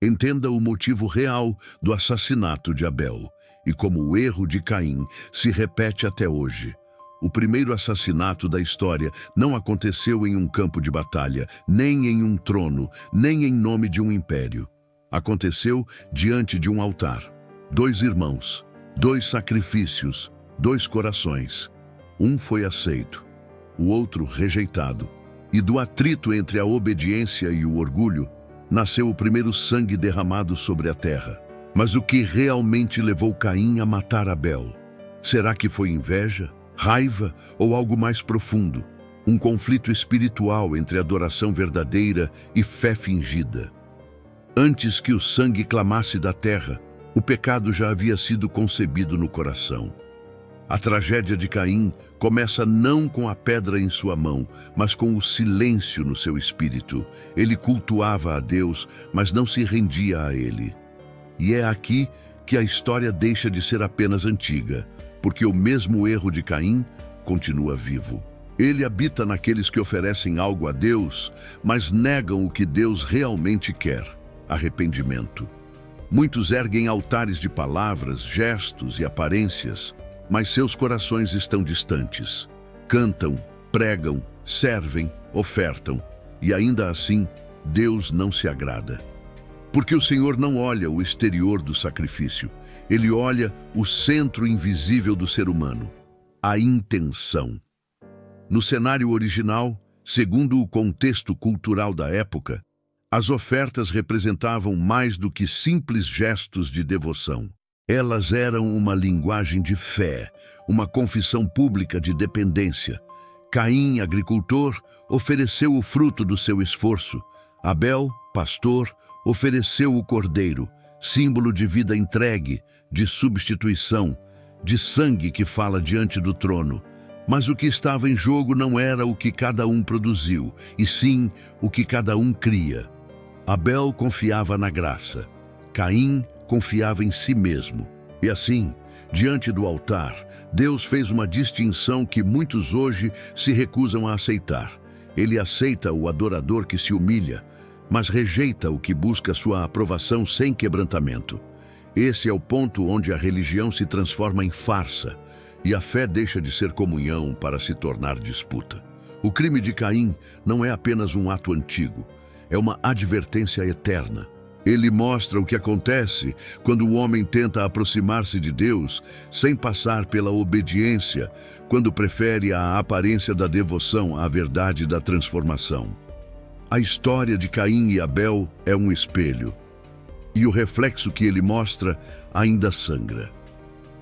Entenda o motivo real do assassinato de Abel e como o erro de Caim se repete até hoje. O primeiro assassinato da história não aconteceu em um campo de batalha, nem em um trono, nem em nome de um império. Aconteceu diante de um altar. 2 irmãos, 2 sacrifícios, 2 corações. Um foi aceito, o outro rejeitado. E do atrito entre a obediência e o orgulho, nasceu o primeiro sangue derramado sobre a terra. Mas o que realmente levou Caim a matar Abel? Será que foi inveja, raiva ou algo mais profundo? Um conflito espiritual entre adoração verdadeira e fé fingida. Antes que o sangue clamasse da terra, o pecado já havia sido concebido no coração. A tragédia de Caim começa não com a pedra em sua mão, mas com o silêncio no seu espírito. Ele cultuava a Deus, mas não se rendia a ele. E é aqui que a história deixa de ser apenas antiga, porque o mesmo erro de Caim continua vivo. Ele habita naqueles que oferecem algo a Deus, mas negam o que Deus realmente quer: arrependimento. Muitos erguem altares de palavras, gestos e aparências, mas seus corações estão distantes. Cantam, pregam, servem, ofertam, e ainda assim Deus não se agrada. Porque o Senhor não olha o exterior do sacrifício, Ele olha o centro invisível do ser humano, a intenção. No cenário original, segundo o contexto cultural da época, as ofertas representavam mais do que simples gestos de devoção. Elas eram uma linguagem de fé, uma confissão pública de dependência. Caim, agricultor, ofereceu o fruto do seu esforço. Abel, pastor, ofereceu o cordeiro, símbolo de vida entregue, de substituição, de sangue que fala diante do trono. Mas o que estava em jogo não era o que cada um produziu, e sim o que cada um cria. Abel confiava na graça. Caim confiava em si mesmo. E assim, diante do altar, Deus fez uma distinção que muitos hoje se recusam a aceitar. Ele aceita o adorador que se humilha, mas rejeita o que busca sua aprovação sem quebrantamento. Esse é o ponto onde a religião se transforma em farsa e a fé deixa de ser comunhão para se tornar disputa. O crime de Caim não é apenas um ato antigo, é uma advertência eterna. Ele mostra o que acontece quando o homem tenta aproximar-se de Deus sem passar pela obediência, quando prefere a aparência da devoção à verdade da transformação. A história de Caim e Abel é um espelho, e o reflexo que ele mostra ainda sangra.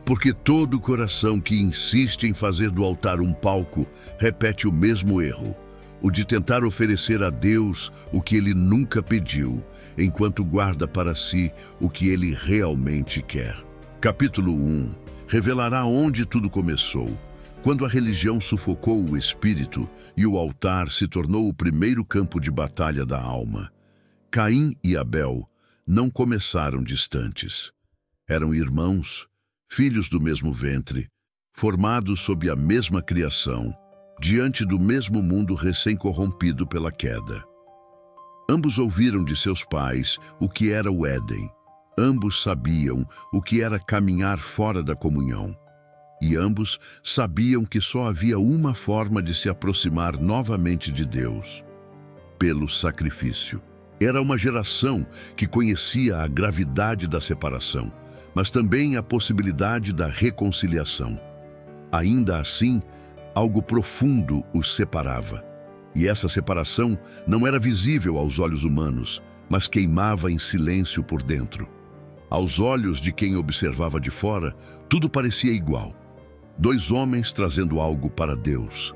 Porque todo coração que insiste em fazer do altar um palco repete o mesmo erro, o de tentar oferecer a Deus o que ele nunca pediu, enquanto guarda para si o que ele realmente quer. Capítulo 1 revelará onde tudo começou, quando a religião sufocou o espírito e o altar se tornou o primeiro campo de batalha da alma. Caim e Abel não começaram distantes. Eram irmãos, filhos do mesmo ventre, formados sob a mesma criação, diante do mesmo mundo recém-corrompido pela queda. Ambos ouviram de seus pais o que era o Éden. Ambos sabiam o que era caminhar fora da comunhão. E ambos sabiam que só havia uma forma de se aproximar novamente de Deus: pelo sacrifício. Era uma geração que conhecia a gravidade da separação, mas também a possibilidade da reconciliação. Ainda assim, algo profundo os separava. E essa separação não era visível aos olhos humanos, mas queimava em silêncio por dentro. Aos olhos de quem observava de fora, tudo parecia igual. 2 homens trazendo algo para Deus.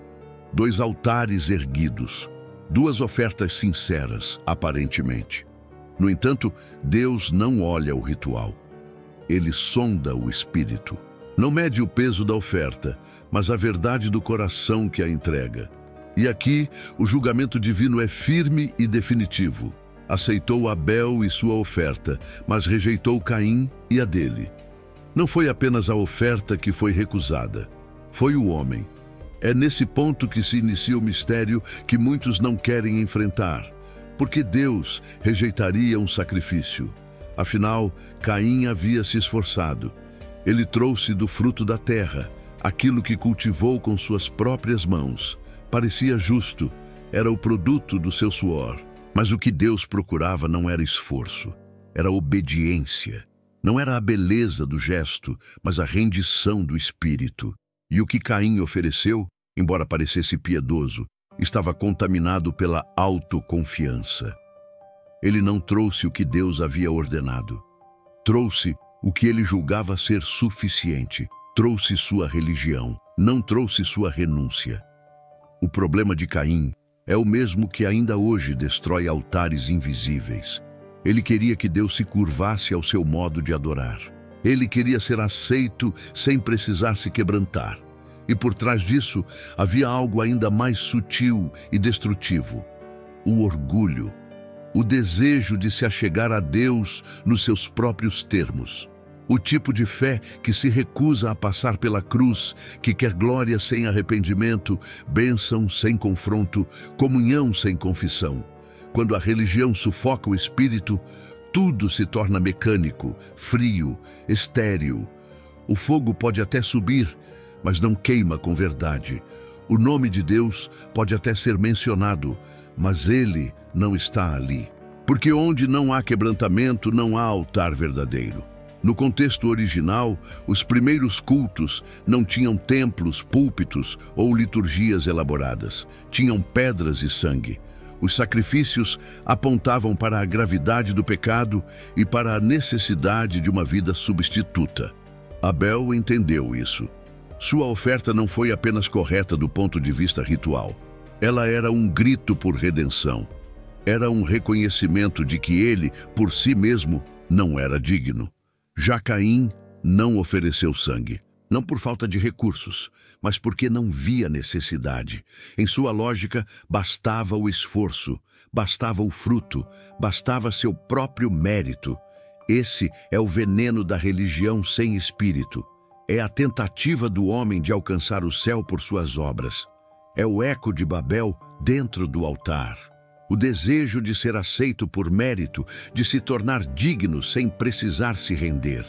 2 altares erguidos. 2 ofertas sinceras, aparentemente. No entanto, Deus não olha o ritual. Ele sonda o espírito. Não mede o peso da oferta, mas a verdade do coração que a entrega. E aqui, o julgamento divino é firme e definitivo. Aceitou Abel e sua oferta, mas rejeitou Caim e a dele. Não foi apenas a oferta que foi recusada, foi o homem. É nesse ponto que se inicia o mistério que muitos não querem enfrentar. Porque Deus rejeitaria um sacrifício. Afinal, Caim havia se esforçado. Ele trouxe do fruto da terra, aquilo que cultivou com suas próprias mãos. Parecia justo, era o produto do seu suor. Mas o que Deus procurava não era esforço, era obediência. Não era a beleza do gesto, mas a rendição do espírito. E o que Caim ofereceu, embora parecesse piedoso, estava contaminado pela autoconfiança. Ele não trouxe o que Deus havia ordenado. Trouxe o que ele julgava ser suficiente. Trouxe sua religião, não trouxe sua renúncia. O problema de Caim é o mesmo que ainda hoje destrói altares invisíveis. Ele queria que Deus se curvasse ao seu modo de adorar. Ele queria ser aceito sem precisar se quebrantar. E por trás disso havia algo ainda mais sutil e destrutivo: o orgulho, o desejo de se achegar a Deus nos seus próprios termos. O tipo de fé que se recusa a passar pela cruz, que quer glória sem arrependimento, bênção sem confronto, comunhão sem confissão. Quando a religião sufoca o espírito, tudo se torna mecânico, frio, estéril. O fogo pode até subir, mas não queima com verdade. O nome de Deus pode até ser mencionado, mas Ele não está ali. Porque onde não há quebrantamento, não há altar verdadeiro. No contexto original, os primeiros cultos não tinham templos, púlpitos ou liturgias elaboradas. Tinham pedras e sangue. Os sacrifícios apontavam para a gravidade do pecado e para a necessidade de uma vida substituta. Abel entendeu isso. Sua oferta não foi apenas correta do ponto de vista ritual. Ela era um grito por redenção. Era um reconhecimento de que ele, por si mesmo, não era digno. Já Caim não ofereceu sangue, não por falta de recursos, mas porque não via necessidade. Em sua lógica, bastava o esforço, bastava o fruto, bastava seu próprio mérito. Esse é o veneno da religião sem espírito. É a tentativa do homem de alcançar o céu por suas obras. É o eco de Babel dentro do altar. O desejo de ser aceito por mérito, de se tornar digno sem precisar se render.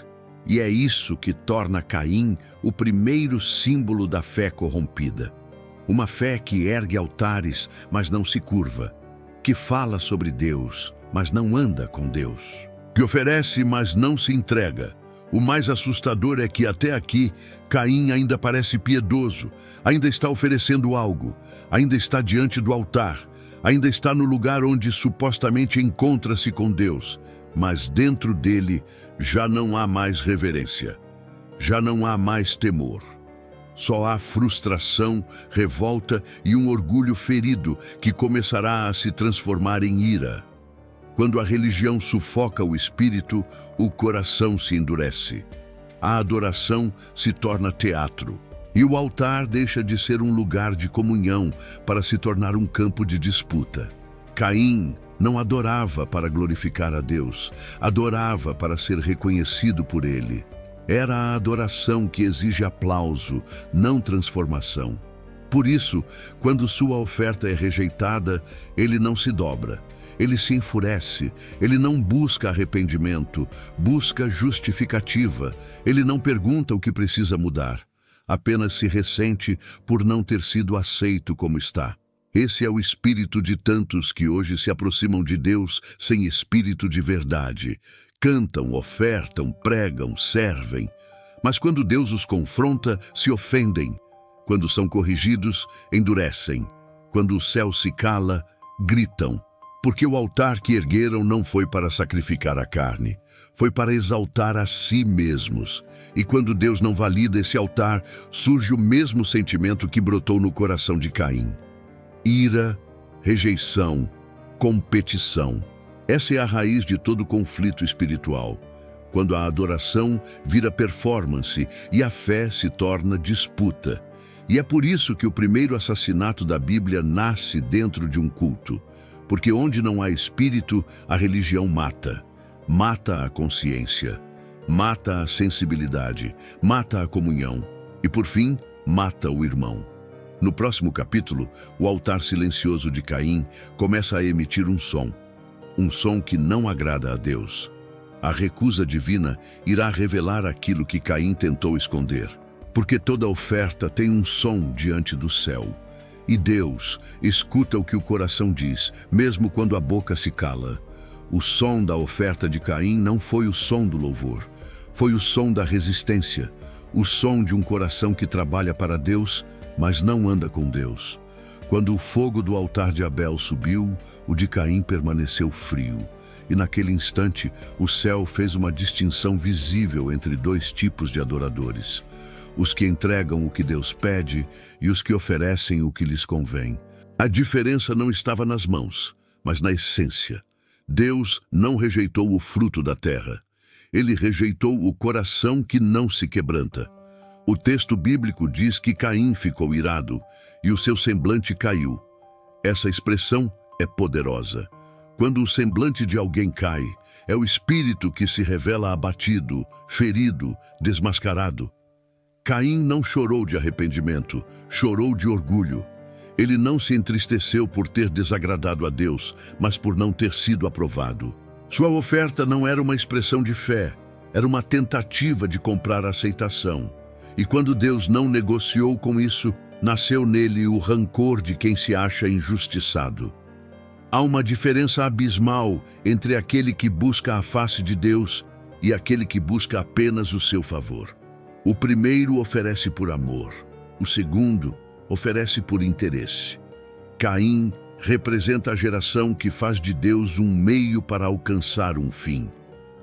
E é isso que torna Caim o primeiro símbolo da fé corrompida. Uma fé que ergue altares, mas não se curva. Que fala sobre Deus, mas não anda com Deus. Que oferece, mas não se entrega. O mais assustador é que até aqui, Caim ainda parece piedoso, ainda está oferecendo algo, ainda está diante do altar, ainda está no lugar onde supostamente encontra-se com Deus, mas dentro dele já não há mais reverência, já não há mais temor. Só há frustração, revolta e um orgulho ferido que começará a se transformar em ira. Quando a religião sufoca o espírito, o coração se endurece. A adoração se torna teatro. E o altar deixa de ser um lugar de comunhão para se tornar um campo de disputa. Caim não adorava para glorificar a Deus, adorava para ser reconhecido por Ele. Era a adoração que exige aplauso, não transformação. Por isso, quando sua oferta é rejeitada, ele não se dobra. Ele se enfurece, ele não busca arrependimento, busca justificativa. Ele não pergunta o que precisa mudar, apenas se ressente por não ter sido aceito como está. Esse é o espírito de tantos que hoje se aproximam de Deus sem espírito de verdade. Cantam, ofertam, pregam, servem. Mas quando Deus os confronta, se ofendem. Quando são corrigidos, endurecem. Quando o céu se cala, gritam. Porque o altar que ergueram não foi para sacrificar a carne, foi para exaltar a si mesmos. E quando Deus não valida esse altar, surge o mesmo sentimento que brotou no coração de Caim: ira, rejeição, competição. Essa é a raiz de todo conflito espiritual. Quando a adoração vira performance e a fé se torna disputa. E é por isso que o primeiro assassinato da Bíblia nasce dentro de um culto. Porque onde não há espírito, a religião mata. Mata a consciência, mata a sensibilidade, mata a comunhão e, por fim, mata o irmão. No próximo capítulo, o altar silencioso de Caim começa a emitir um som que não agrada a Deus. A recusa divina irá revelar aquilo que Caim tentou esconder, porque toda oferta tem um som diante do céu. E Deus escuta o que o coração diz, mesmo quando a boca se cala. O som da oferta de Caim não foi o som do louvor, foi o som da resistência, o som de um coração que trabalha para Deus, mas não anda com Deus. Quando o fogo do altar de Abel subiu, o de Caim permaneceu frio. E naquele instante, o céu fez uma distinção visível entre dois tipos de adoradores: os que entregam o que Deus pede e os que oferecem o que lhes convém. A diferença não estava nas mãos, mas na essência. Deus não rejeitou o fruto da terra. Ele rejeitou o coração que não se quebranta. O texto bíblico diz que Caim ficou irado e o seu semblante caiu. Essa expressão é poderosa. Quando o semblante de alguém cai, é o espírito que se revela abatido, ferido, desmascarado. Caim não chorou de arrependimento, chorou de orgulho. Ele não se entristeceu por ter desagradado a Deus, mas por não ter sido aprovado. Sua oferta não era uma expressão de fé, era uma tentativa de comprar aceitação. E quando Deus não negociou com isso, nasceu nele o rancor de quem se acha injustiçado. Há uma diferença abismal entre aquele que busca a face de Deus e aquele que busca apenas o seu favor. O primeiro oferece por amor, o segundo oferece por interesse. Caim representa a geração que faz de Deus um meio para alcançar um fim,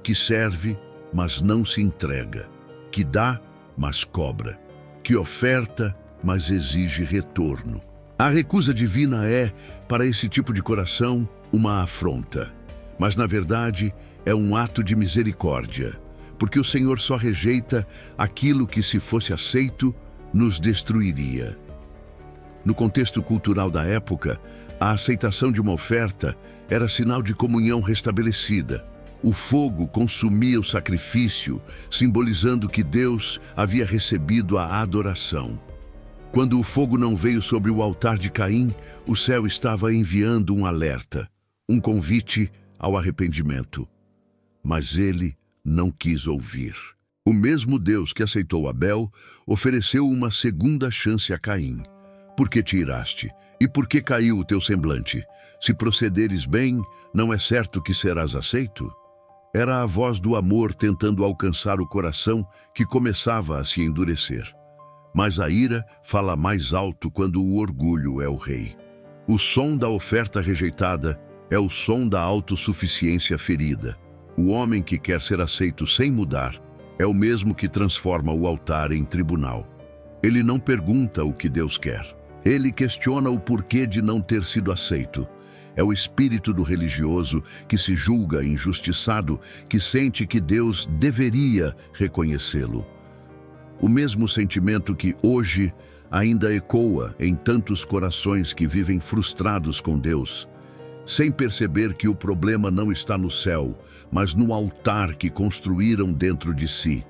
que serve, mas não se entrega, que dá, mas cobra, que oferta, mas exige retorno. A recusa divina é, para esse tipo de coração, uma afronta, mas na verdade é um ato de misericórdia, porque o Senhor só rejeita aquilo que, se fosse aceito, nos destruiria. No contexto cultural da época, a aceitação de uma oferta era sinal de comunhão restabelecida. O fogo consumia o sacrifício, simbolizando que Deus havia recebido a adoração. Quando o fogo não veio sobre o altar de Caim, o céu estava enviando um alerta, um convite ao arrependimento. Mas ele não quis ouvir. O mesmo Deus que aceitou Abel ofereceu uma segunda chance a Caim. Por que te iraste? E por que caiu o teu semblante? Se procederes bem, não é certo que serás aceito? Era a voz do amor tentando alcançar o coração que começava a se endurecer. Mas a ira fala mais alto quando o orgulho é o rei. O som da oferta rejeitada é o som da autossuficiência ferida. O homem que quer ser aceito sem mudar é o mesmo que transforma o altar em tribunal. Ele não pergunta o que Deus quer. Ele questiona o porquê de não ter sido aceito. É o espírito do religioso que se julga injustiçado, que sente que Deus deveria reconhecê-lo. O mesmo sentimento que hoje ainda ecoa em tantos corações que vivem frustrados com Deus, sem perceber que o problema não está no céu, mas no altar que construíram dentro de si.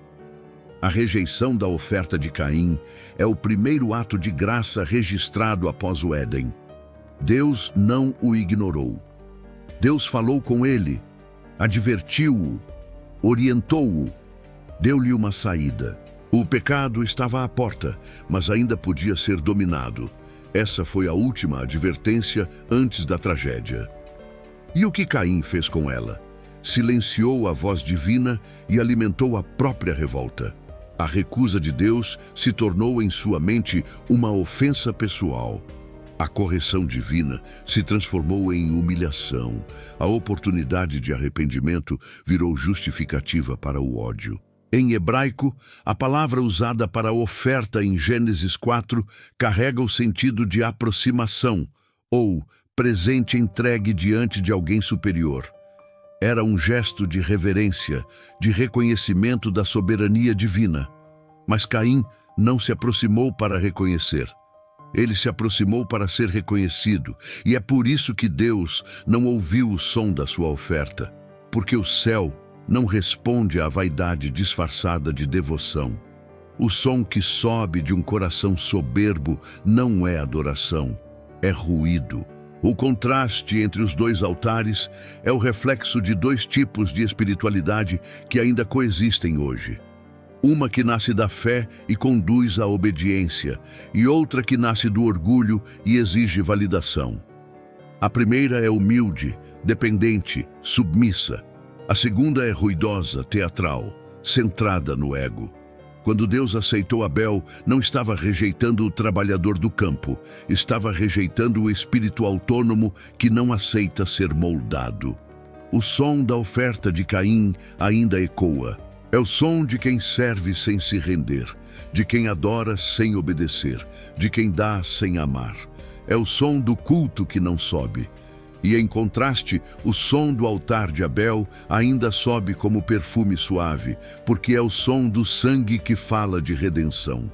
A rejeição da oferta de Caim é o primeiro ato de graça registrado após o Éden. Deus não o ignorou. Deus falou com ele, advertiu-o, orientou-o, deu-lhe uma saída. O pecado estava à porta, mas ainda podia ser dominado. Essa foi a última advertência antes da tragédia. E o que Caim fez com ela? Silenciou a voz divina e alimentou a própria revolta. A recusa de Deus se tornou em sua mente uma ofensa pessoal. A correção divina se transformou em humilhação. A oportunidade de arrependimento virou justificativa para o ódio. Em hebraico, a palavra usada para oferta em Gênesis 4 carrega o sentido de aproximação, ou presente entregue diante de alguém superior. Era um gesto de reverência, de reconhecimento da soberania divina. Mas Caim não se aproximou para reconhecer. Ele se aproximou para ser reconhecido, e é por isso que Deus não ouviu o som da sua oferta, porque o céu não responde à vaidade disfarçada de devoção. O som que sobe de um coração soberbo não é adoração, é ruído. O contraste entre os dois altares é o reflexo de dois tipos de espiritualidade que ainda coexistem hoje. Uma que nasce da fé e conduz à obediência, e outra que nasce do orgulho e exige validação. A primeira é humilde, dependente, submissa. A segunda é ruidosa, teatral, centrada no ego. Quando Deus aceitou Abel, não estava rejeitando o trabalhador do campo, estava rejeitando o espírito autônomo que não aceita ser moldado. O som da oferta de Caim ainda ecoa. É o som de quem serve sem se render, de quem adora sem obedecer, de quem dá sem amar. É o som do culto que não sobe. E, em contraste, o som do altar de Abel ainda sobe como perfume suave, porque é o som do sangue que fala de redenção.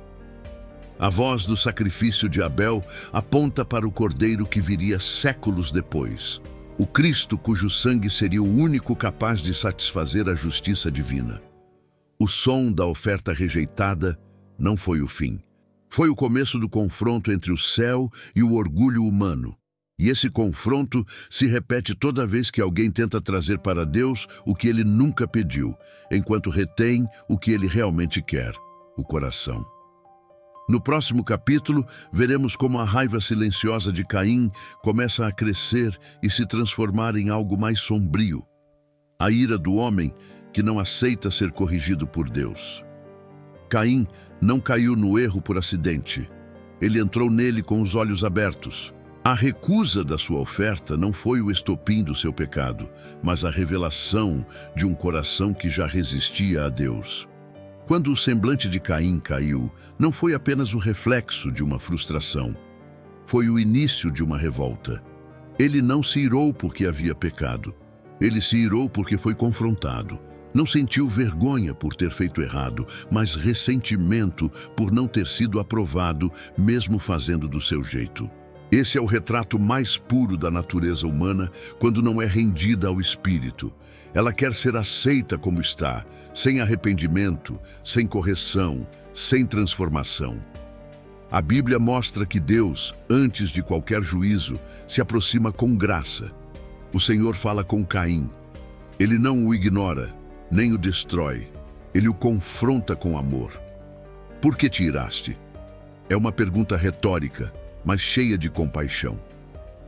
A voz do sacrifício de Abel aponta para o cordeiro que viria séculos depois. O Cristo cujo sangue seria o único capaz de satisfazer a justiça divina. O som da oferta rejeitada não foi o fim. Foi o começo do confronto entre o céu e o orgulho humano. E esse confronto se repete toda vez que alguém tenta trazer para Deus o que ele nunca pediu, enquanto retém o que ele realmente quer, o coração. No próximo capítulo, veremos como a raiva silenciosa de Caim começa a crescer e se transformar em algo mais sombrio. A ira do homem que não aceita ser corrigido por Deus. Caim não caiu no erro por acidente. Ele entrou nele com os olhos abertos. A recusa da sua oferta não foi o estopim do seu pecado, mas a revelação de um coração que já resistia a Deus. Quando o semblante de Caim caiu, não foi apenas o reflexo de uma frustração. Foi o início de uma revolta. Ele não se irou porque havia pecado. Ele se irou porque foi confrontado. Não sentiu vergonha por ter feito errado, mas ressentimento por não ter sido aprovado, mesmo fazendo do seu jeito. Esse é o retrato mais puro da natureza humana quando não é rendida ao Espírito. Ela quer ser aceita como está, sem arrependimento, sem correção, sem transformação. A Bíblia mostra que Deus, antes de qualquer juízo, se aproxima com graça. O Senhor fala com Caim. Ele não o ignora, nem o destrói. Ele o confronta com amor. Por que te iraste? É uma pergunta retórica, mas cheia de compaixão.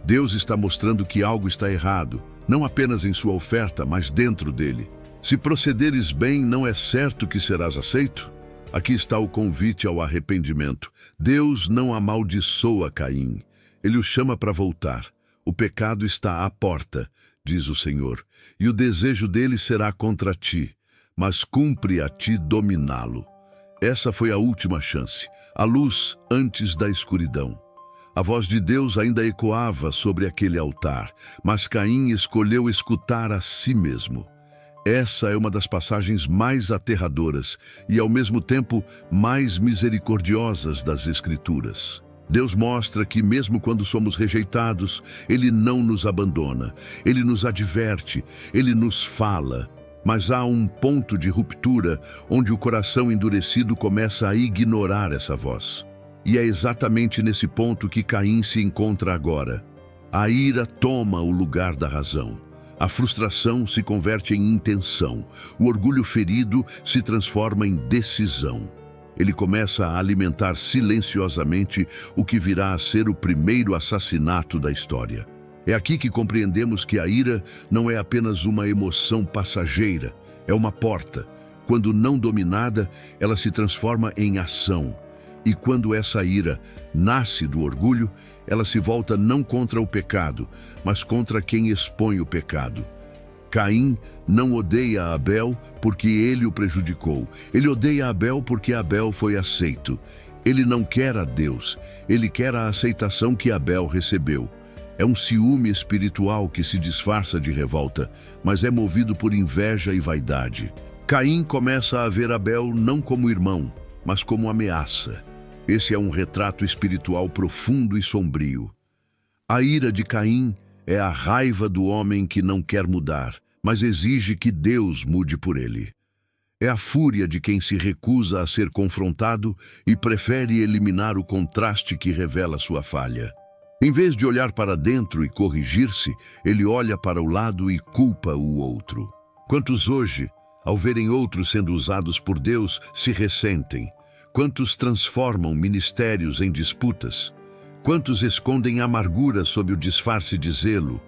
Deus está mostrando que algo está errado, não apenas em sua oferta, mas dentro dele. Se procederes bem, não é certo que serás aceito? Aqui está o convite ao arrependimento. Deus não amaldiçoa Caim. Ele o chama para voltar. O pecado está à porta, diz o Senhor, e o desejo dele será contra ti, mas cumpre a ti dominá-lo. Essa foi a última chance, a luz antes da escuridão. A voz de Deus ainda ecoava sobre aquele altar, mas Caim escolheu escutar a si mesmo. Essa é uma das passagens mais aterradoras e, ao mesmo tempo, mais misericordiosas das Escrituras. Deus mostra que, mesmo quando somos rejeitados, Ele não nos abandona. Ele nos adverte, Ele nos fala. Mas há um ponto de ruptura onde o coração endurecido começa a ignorar essa voz. E é exatamente nesse ponto que Caim se encontra agora. A ira toma o lugar da razão. A frustração se converte em intenção. O orgulho ferido se transforma em decisão. Ele começa a alimentar silenciosamente o que virá a ser o primeiro assassinato da história. É aqui que compreendemos que a ira não é apenas uma emoção passageira, é uma porta. Quando não dominada, ela se transforma em ação. E quando essa ira nasce do orgulho, ela se volta não contra o pecado, mas contra quem expõe o pecado. Caim não odeia Abel porque ele o prejudicou. Ele odeia Abel porque Abel foi aceito. Ele não quer a Deus, ele quer a aceitação que Abel recebeu. É um ciúme espiritual que se disfarça de revolta, mas é movido por inveja e vaidade. Caim começa a ver Abel não como irmão, mas como ameaça. Esse é um retrato espiritual profundo e sombrio. A ira de Caim é a raiva do homem que não quer mudar, mas exige que Deus mude por ele. É a fúria de quem se recusa a ser confrontado e prefere eliminar o contraste que revela sua falha. Em vez de olhar para dentro e corrigir-se, ele olha para o lado e culpa o outro. Quantos hoje, ao verem outros sendo usados por Deus, se ressentem? Quantos transformam ministérios em disputas? Quantos escondem amargura sob o disfarce de zelo?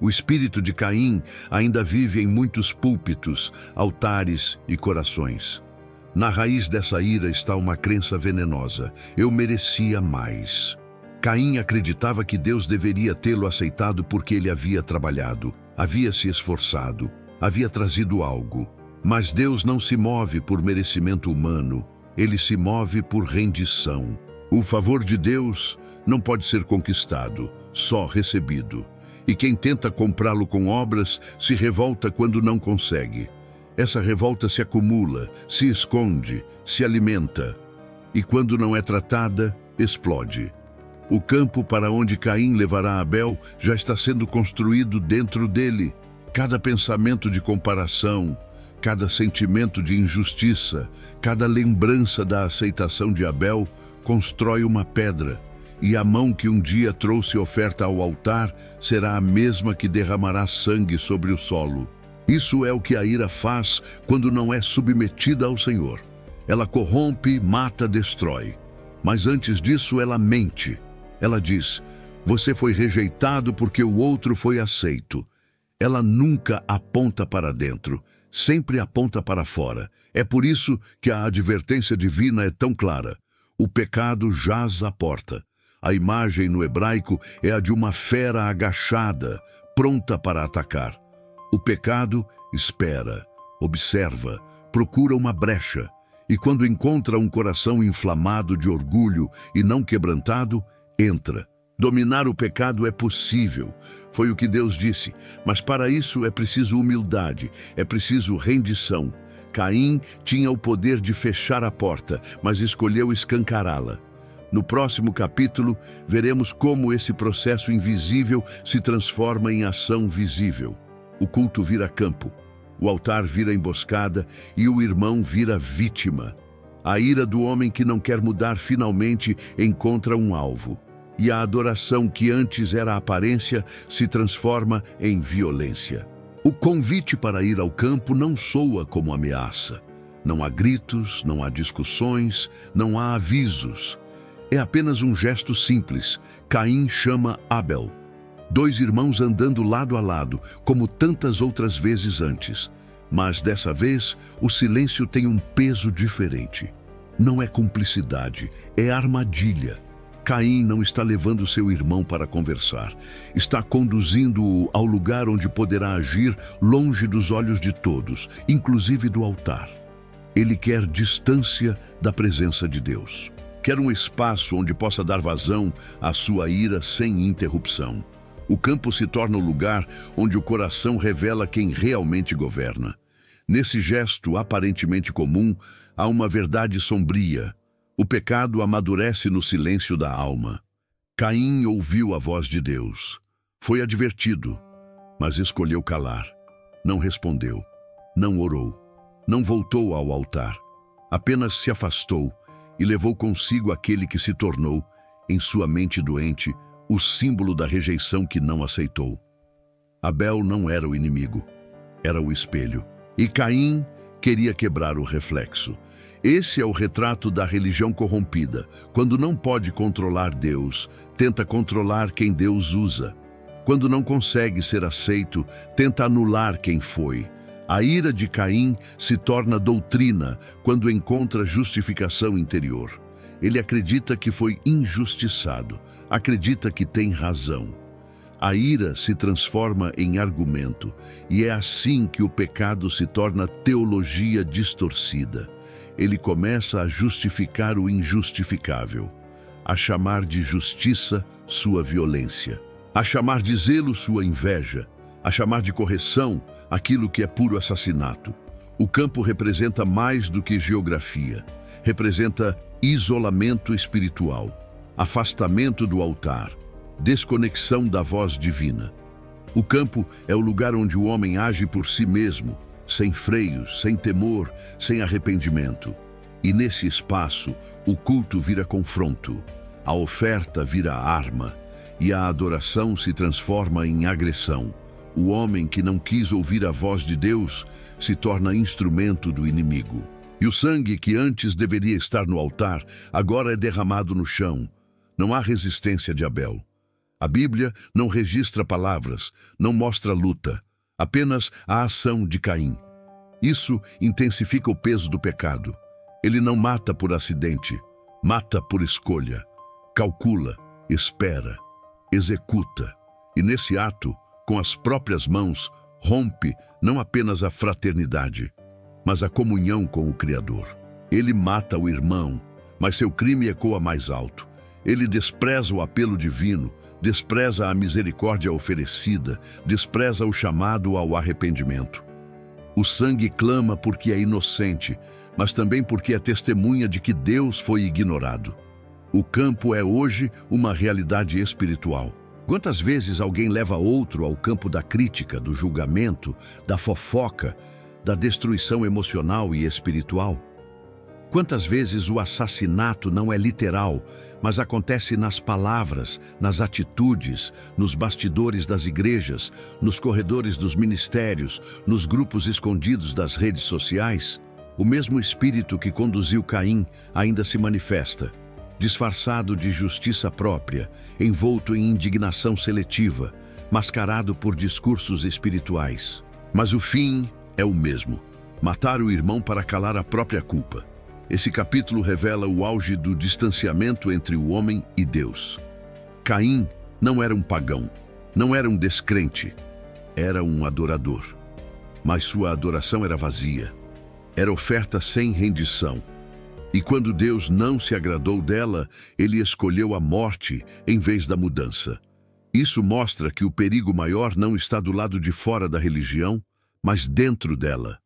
O espírito de Caim ainda vive em muitos púlpitos, altares e corações. Na raiz dessa ira está uma crença venenosa: eu merecia mais. Caim acreditava que Deus deveria tê-lo aceitado porque ele havia trabalhado, havia se esforçado, havia trazido algo. Mas Deus não se move por merecimento humano, ele se move por rendição. O favor de Deus não pode ser conquistado, só recebido. E quem tenta comprá-lo com obras se revolta quando não consegue. Essa revolta se acumula, se esconde, se alimenta. E quando não é tratada, explode. O campo para onde Caim levará Abel já está sendo construído dentro dele. Cada pensamento de comparação, cada sentimento de injustiça, cada lembrança da aceitação de Abel constrói uma pedra. E a mão que um dia trouxe oferta ao altar será a mesma que derramará sangue sobre o solo. Isso é o que a ira faz quando não é submetida ao Senhor. Ela corrompe, mata, destrói. Mas antes disso ela mente. Ela diz: você foi rejeitado porque o outro foi aceito. Ela nunca aponta para dentro, sempre aponta para fora. É por isso que a advertência divina é tão clara. O pecado jaz à porta. A imagem no hebraico é a de uma fera agachada, pronta para atacar. O pecado espera, observa, procura uma brecha. E quando encontra um coração inflamado de orgulho e não quebrantado, entra. Dominar o pecado é possível, foi o que Deus disse, mas para isso é preciso humildade, é preciso rendição. Caim tinha o poder de fechar a porta, mas escolheu escancará-la. No próximo capítulo, veremos como esse processo invisível se transforma em ação visível. O culto vira campo, o altar vira emboscada e o irmão vira vítima. A ira do homem que não quer mudar finalmente encontra um alvo. E a adoração que antes era aparência se transforma em violência. O convite para ir ao campo não soa como ameaça. Não há gritos, não há discussões, não há avisos. É apenas um gesto simples. Caim chama Abel. Dois irmãos andando lado a lado, como tantas outras vezes antes. Mas dessa vez, o silêncio tem um peso diferente. Não é cumplicidade, é armadilha. Caim não está levando seu irmão para conversar. Está conduzindo-o ao lugar onde poderá agir longe dos olhos de todos, inclusive do altar. Ele quer distância da presença de Deus. Quer um espaço onde possa dar vazão à sua ira sem interrupção. O campo se torna o lugar onde o coração revela quem realmente governa. Nesse gesto aparentemente comum, há uma verdade sombria. O pecado amadurece no silêncio da alma. Caim ouviu a voz de Deus. Foi advertido, mas escolheu calar. Não respondeu, não orou, não voltou ao altar. Apenas se afastou e levou consigo aquele que se tornou, em sua mente doente, o símbolo da rejeição que não aceitou. Abel não era o inimigo, era o espelho. E Caim queria quebrar o reflexo. Esse é o retrato da religião corrompida. Quando não pode controlar Deus, tenta controlar quem Deus usa. Quando não consegue ser aceito, tenta anular quem foi. A ira de Caim se torna doutrina quando encontra justificação interior. Ele acredita que foi injustiçado, acredita que tem razão. A ira se transforma em argumento, e é assim que o pecado se torna teologia distorcida. Ele começa a justificar o injustificável, a chamar de justiça sua violência, a chamar de zelo sua inveja, a chamar de correção aquilo que é puro assassinato. O campo representa mais do que geografia, representa isolamento espiritual, afastamento do altar, desconexão da voz divina. O campo é o lugar onde o homem age por si mesmo, sem freios, sem temor, sem arrependimento. E nesse espaço, o culto vira confronto, a oferta vira arma e a adoração se transforma em agressão. O homem que não quis ouvir a voz de Deus se torna instrumento do inimigo. E o sangue que antes deveria estar no altar, agora é derramado no chão. Não há resistência de Abel. A Bíblia não registra palavras, não mostra luta, apenas a ação de Caim. Isso intensifica o peso do pecado. Ele não mata por acidente, mata por escolha. Calcula, espera, executa. E nesse ato, com as próprias mãos, rompe não apenas a fraternidade, mas a comunhão com o Criador. Ele mata o irmão, mas seu crime ecoa mais alto. Ele despreza o apelo divino, despreza a misericórdia oferecida, despreza o chamado ao arrependimento. O sangue clama porque é inocente, mas também porque é testemunha de que Deus foi ignorado. O campo é hoje uma realidade espiritual. Quantas vezes alguém leva outro ao campo da crítica, do julgamento, da fofoca, da destruição emocional e espiritual? Quantas vezes o assassinato não é literal, mas acontece nas palavras, nas atitudes, nos bastidores das igrejas, nos corredores dos ministérios, nos grupos escondidos das redes sociais? O mesmo espírito que conduziu Caim ainda se manifesta, disfarçado de justiça própria, envolto em indignação seletiva, mascarado por discursos espirituais. Mas o fim é o mesmo: matar o irmão para calar a própria culpa. Esse capítulo revela o auge do distanciamento entre o homem e Deus. Caim não era um pagão, não era um descrente, era um adorador. Mas sua adoração era vazia, era oferta sem rendição. E quando Deus não se agradou dela, ele escolheu a morte em vez da mudança. Isso mostra que o perigo maior não está do lado de fora da religião, mas dentro dela,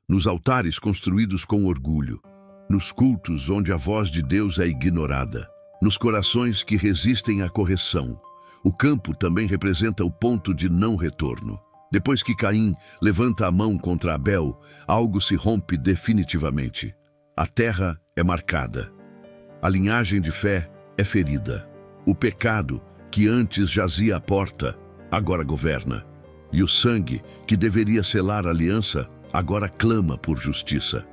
nos altares construídos com orgulho, nos cultos onde a voz de Deus é ignorada, nos corações que resistem à correção. O campo também representa o ponto de não retorno. Depois que Caim levanta a mão contra Abel, algo se rompe definitivamente. A terra é marcada. A linhagem de fé é ferida. O pecado, que antes jazia à porta, agora governa. E o sangue, que deveria selar a aliança, agora clama por justiça.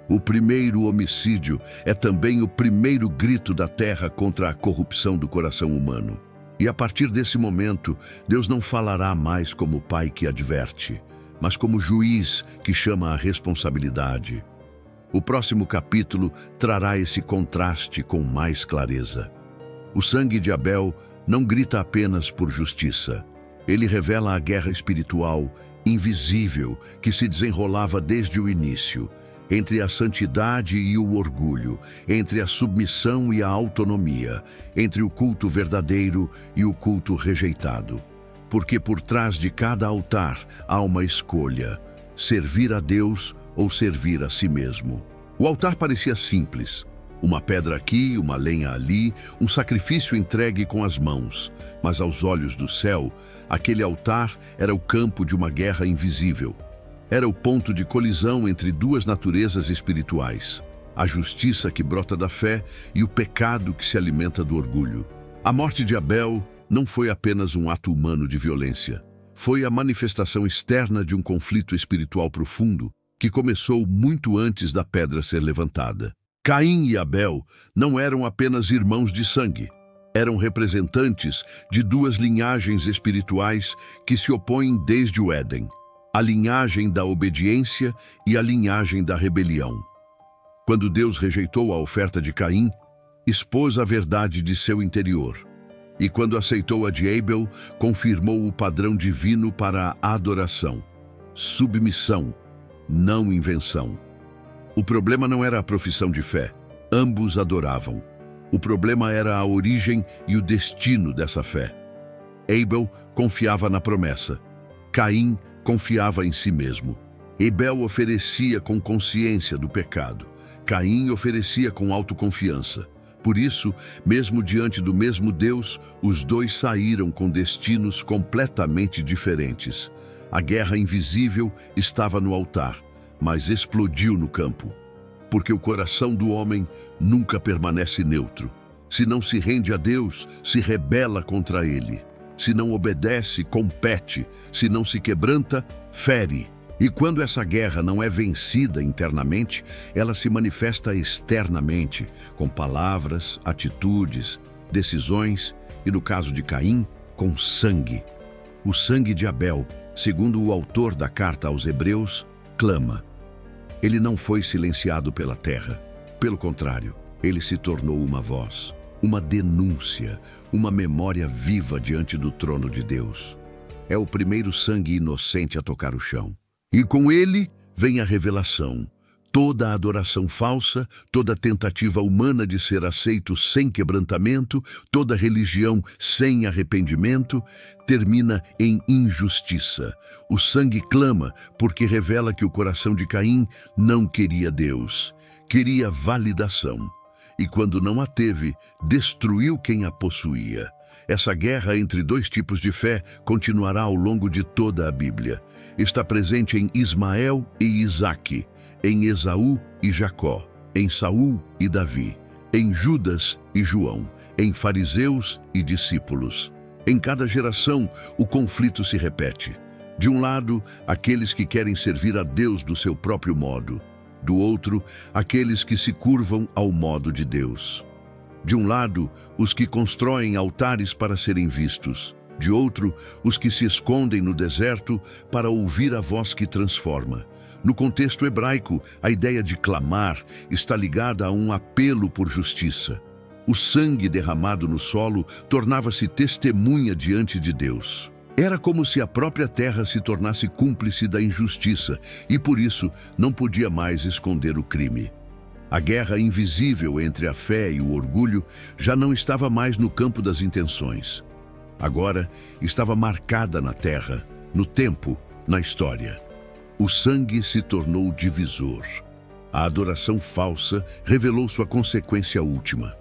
O primeiro homicídio é também o primeiro grito da terra contra a corrupção do coração humano. E a partir desse momento, Deus não falará mais como pai que adverte, mas como juiz que chama a responsabilidade. O próximo capítulo trará esse contraste com mais clareza. O sangue de Abel não grita apenas por justiça. Ele revela a guerra espiritual, invisível, que se desenrolava desde o início, entre a santidade e o orgulho, entre a submissão e a autonomia, entre o culto verdadeiro e o culto rejeitado. Porque por trás de cada altar há uma escolha: servir a Deus ou servir a si mesmo. O altar parecia simples: uma pedra aqui, uma lenha ali, um sacrifício entregue com as mãos. Mas aos olhos do céu, aquele altar era o campo de uma guerra invisível. Era o ponto de colisão entre duas naturezas espirituais: a justiça que brota da fé e o pecado que se alimenta do orgulho. A morte de Abel não foi apenas um ato humano de violência. Foi a manifestação externa de um conflito espiritual profundo que começou muito antes da pedra ser levantada. Caim e Abel não eram apenas irmãos de sangue. Eram representantes de duas linhagens espirituais que se opõem desde o Éden: a linhagem da obediência e a linhagem da rebelião. Quando Deus rejeitou a oferta de Caim, expôs a verdade de seu interior. E quando aceitou a de Abel, confirmou o padrão divino para a adoração: submissão, não invenção. O problema não era a profissão de fé. Ambos adoravam. O problema era a origem e o destino dessa fé. Abel confiava na promessa. Caim confiava em si mesmo. Abel oferecia com consciência do pecado. Caim oferecia com autoconfiança. Por isso, mesmo diante do mesmo Deus, os dois saíram com destinos completamente diferentes. A guerra invisível estava no altar, mas explodiu no campo. Porque o coração do homem nunca permanece neutro. Se não se rende a Deus, se rebela contra Ele. Se não obedece, compete. Se não se quebranta, fere. E quando essa guerra não é vencida internamente, ela se manifesta externamente, com palavras, atitudes, decisões e, no caso de Caim, com sangue. O sangue de Abel, segundo o autor da carta aos Hebreus, clama. Ele não foi silenciado pela terra. Pelo contrário, ele se tornou uma voz, uma denúncia, uma memória viva diante do trono de Deus. É o primeiro sangue inocente a tocar o chão. E com ele vem a revelação. Toda a adoração falsa, toda tentativa humana de ser aceito sem quebrantamento, toda religião sem arrependimento, termina em injustiça. O sangue clama porque revela que o coração de Caim não queria Deus, queria validação. E quando não a teve, destruiu quem a possuía. Essa guerra entre dois tipos de fé continuará ao longo de toda a Bíblia. Está presente em Ismael e Isaque, em Esaú e Jacó, em Saul e Davi, em Judas e João, em fariseus e discípulos. Em cada geração, o conflito se repete. De um lado, aqueles que querem servir a Deus do seu próprio modo. Do outro, aqueles que se curvam ao modo de Deus. De um lado, os que constroem altares para serem vistos. De outro, os que se escondem no deserto para ouvir a voz que transforma. No contexto hebraico, a ideia de clamar está ligada a um apelo por justiça. O sangue derramado no solo tornava-se testemunha diante de Deus. Era como se a própria terra se tornasse cúmplice da injustiça e, por isso, não podia mais esconder o crime. A guerra invisível entre a fé e o orgulho já não estava mais no campo das intenções. Agora estava marcada na terra, no tempo, na história. O sangue se tornou divisor. A adoração falsa revelou sua consequência última: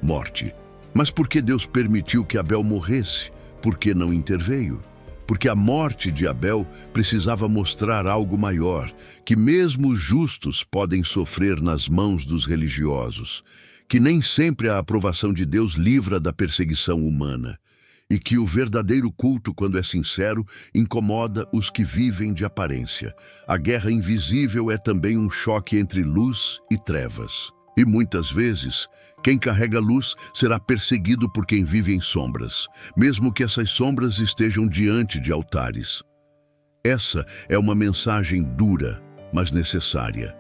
morte. Mas por que Deus permitiu que Abel morresse? Por que não interveio? Porque a morte de Abel precisava mostrar algo maior, que mesmo os justos podem sofrer nas mãos dos religiosos, que nem sempre a aprovação de Deus livra da perseguição humana, e que o verdadeiro culto, quando é sincero, incomoda os que vivem de aparência. A guerra invisível é também um choque entre luz e trevas. E muitas vezes, quem carrega luz será perseguido por quem vive em sombras, mesmo que essas sombras estejam diante de altares. Essa é uma mensagem dura, mas necessária,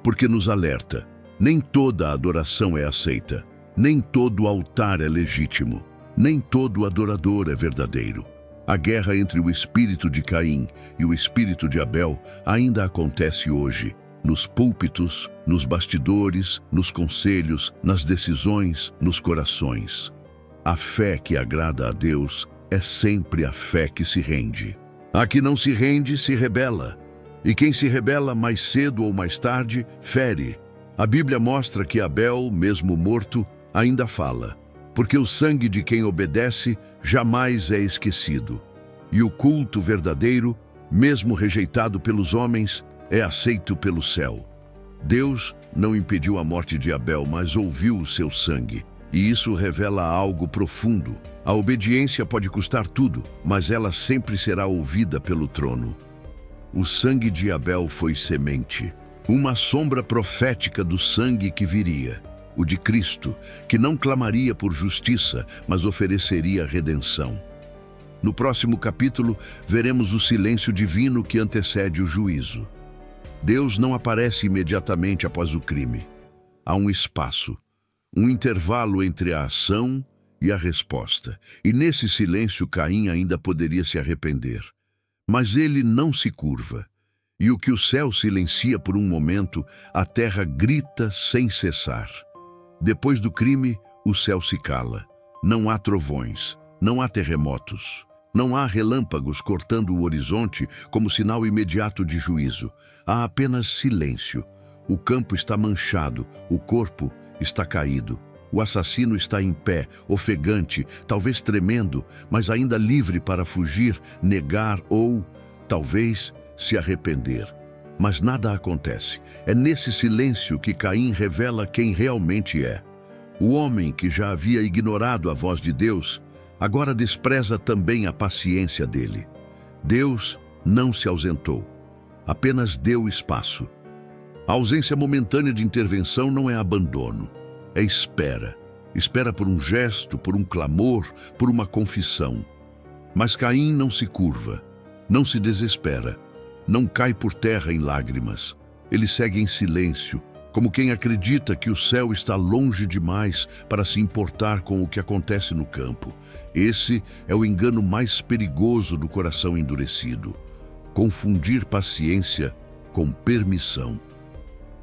porque nos alerta: nem toda adoração é aceita, nem todo altar é legítimo, nem todo adorador é verdadeiro. A guerra entre o espírito de Caim e o espírito de Abel ainda acontece hoje, nos púlpitos, nos bastidores, nos conselhos, nas decisões, nos corações. A fé que agrada a Deus é sempre a fé que se rende. A que não se rende se rebela, e quem se rebela mais cedo ou mais tarde fere. A Bíblia mostra que Abel, mesmo morto, ainda fala, porque o sangue de quem obedece jamais é esquecido, e o culto verdadeiro, mesmo rejeitado pelos homens, é aceito pelo céu. Deus não impediu a morte de Abel, mas ouviu o seu sangue. E isso revela algo profundo. A obediência pode custar tudo, mas ela sempre será ouvida pelo trono. O sangue de Abel foi semente, uma sombra profética do sangue que viria, o de Cristo, que não clamaria por justiça, mas ofereceria redenção. No próximo capítulo, veremos o silêncio divino que antecede o juízo. Deus não aparece imediatamente após o crime. Há um espaço, um intervalo entre a ação e a resposta. E nesse silêncio Caim ainda poderia se arrepender. Mas ele não se curva. E o que o céu silencia por um momento, a terra grita sem cessar. Depois do crime, o céu se cala. Não há trovões, não há terremotos. Não há relâmpagos cortando o horizonte como sinal imediato de juízo. Há apenas silêncio. O campo está manchado, o corpo está caído. O assassino está em pé, ofegante, talvez tremendo, mas ainda livre para fugir, negar ou talvez se arrepender. Mas nada acontece. É nesse silêncio que Caim revela quem realmente é. O homem que já havia ignorado a voz de Deus, agora despreza também a paciência dele. Deus não se ausentou, apenas deu espaço. A ausência momentânea de intervenção não é abandono, é espera. Espera por um gesto, por um clamor, por uma confissão. Mas Caim não se curva, não se desespera, não cai por terra em lágrimas. Ele segue em silêncio, como quem acredita que o céu está longe demais para se importar com o que acontece no campo. Esse é o engano mais perigoso do coração endurecido: confundir paciência com permissão.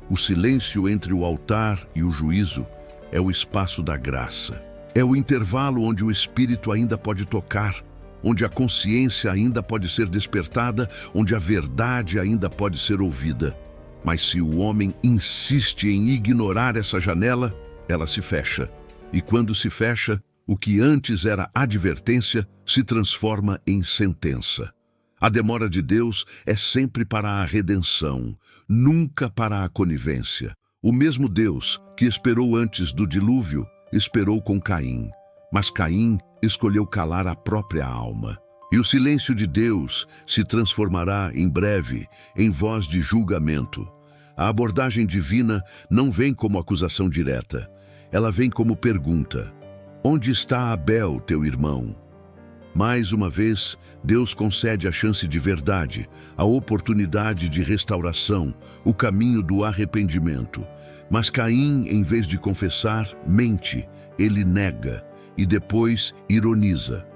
O silêncio entre o altar e o juízo é o espaço da graça. É o intervalo onde o espírito ainda pode tocar, onde a consciência ainda pode ser despertada, onde a verdade ainda pode ser ouvida. Mas se o homem insiste em ignorar essa janela, ela se fecha. E quando se fecha, o que antes era advertência se transforma em sentença. A demora de Deus é sempre para a redenção, nunca para a conivência. O mesmo Deus que esperou antes do dilúvio, esperou com Caim. Mas Caim escolheu calar a própria alma. E o silêncio de Deus se transformará em breve em voz de julgamento. A abordagem divina não vem como acusação direta. Ela vem como pergunta: onde está Abel, teu irmão? Mais uma vez, Deus concede a chance de verdade, a oportunidade de restauração, o caminho do arrependimento. Mas Caim, em vez de confessar, mente, ele nega e depois ironiza.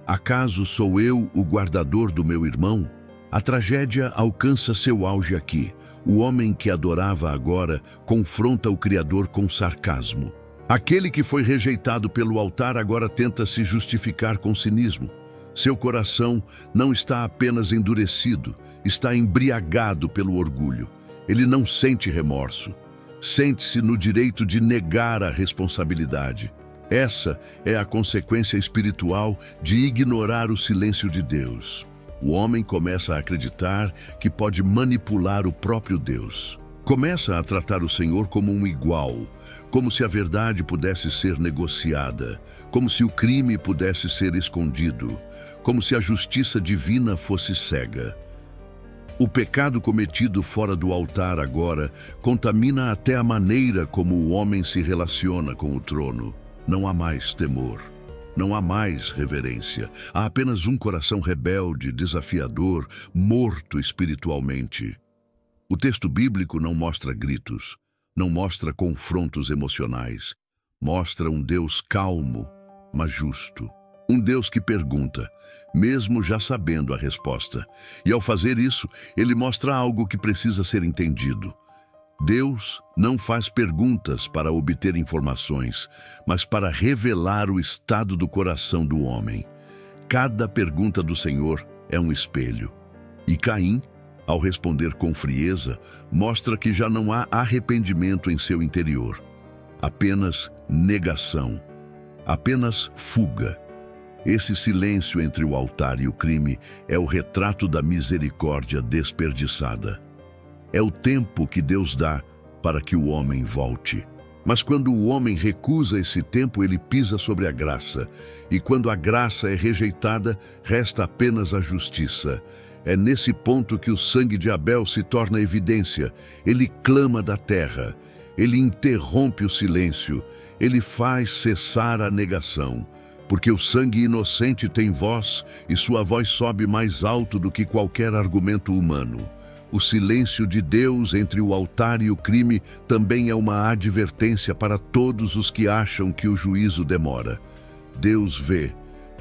Acaso sou eu o guardador do meu irmão? A tragédia alcança seu auge aqui. O homem que adorava agora confronta o Criador com sarcasmo. Aquele que foi rejeitado pelo altar agora tenta se justificar com cinismo. Seu coração não está apenas endurecido, está embriagado pelo orgulho. Ele não sente remorso. Sente-se no direito de negar a responsabilidade. Essa é a consequência espiritual de ignorar o silêncio de Deus. O homem começa a acreditar que pode manipular o próprio Deus. Começa a tratar o Senhor como um igual, como se a verdade pudesse ser negociada, como se o crime pudesse ser escondido, como se a justiça divina fosse cega. O pecado cometido fora do altar agora contamina até a maneira como o homem se relaciona com o trono. Não há mais temor, não há mais reverência. Há apenas um coração rebelde, desafiador, morto espiritualmente. O texto bíblico não mostra gritos, não mostra confrontos emocionais. Mostra um Deus calmo, mas justo. Um Deus que pergunta, mesmo já sabendo a resposta. E ao fazer isso, ele mostra algo que precisa ser entendido. Deus não faz perguntas para obter informações, mas para revelar o estado do coração do homem. Cada pergunta do Senhor é um espelho. E Caim, ao responder com frieza, mostra que já não há arrependimento em seu interior. Apenas negação, apenas fuga. Esse silêncio entre o altar e o crime é o retrato da misericórdia desperdiçada. É o tempo que Deus dá para que o homem volte. Mas quando o homem recusa esse tempo, ele pisa sobre a graça. E quando a graça é rejeitada, resta apenas a justiça. É nesse ponto que o sangue de Abel se torna evidência. Ele clama da terra. Ele interrompe o silêncio. Ele faz cessar a negação. Porque o sangue inocente tem voz e sua voz sobe mais alto do que qualquer argumento humano. O silêncio de Deus entre o altar e o crime também é uma advertência para todos os que acham que o juízo demora. Deus vê,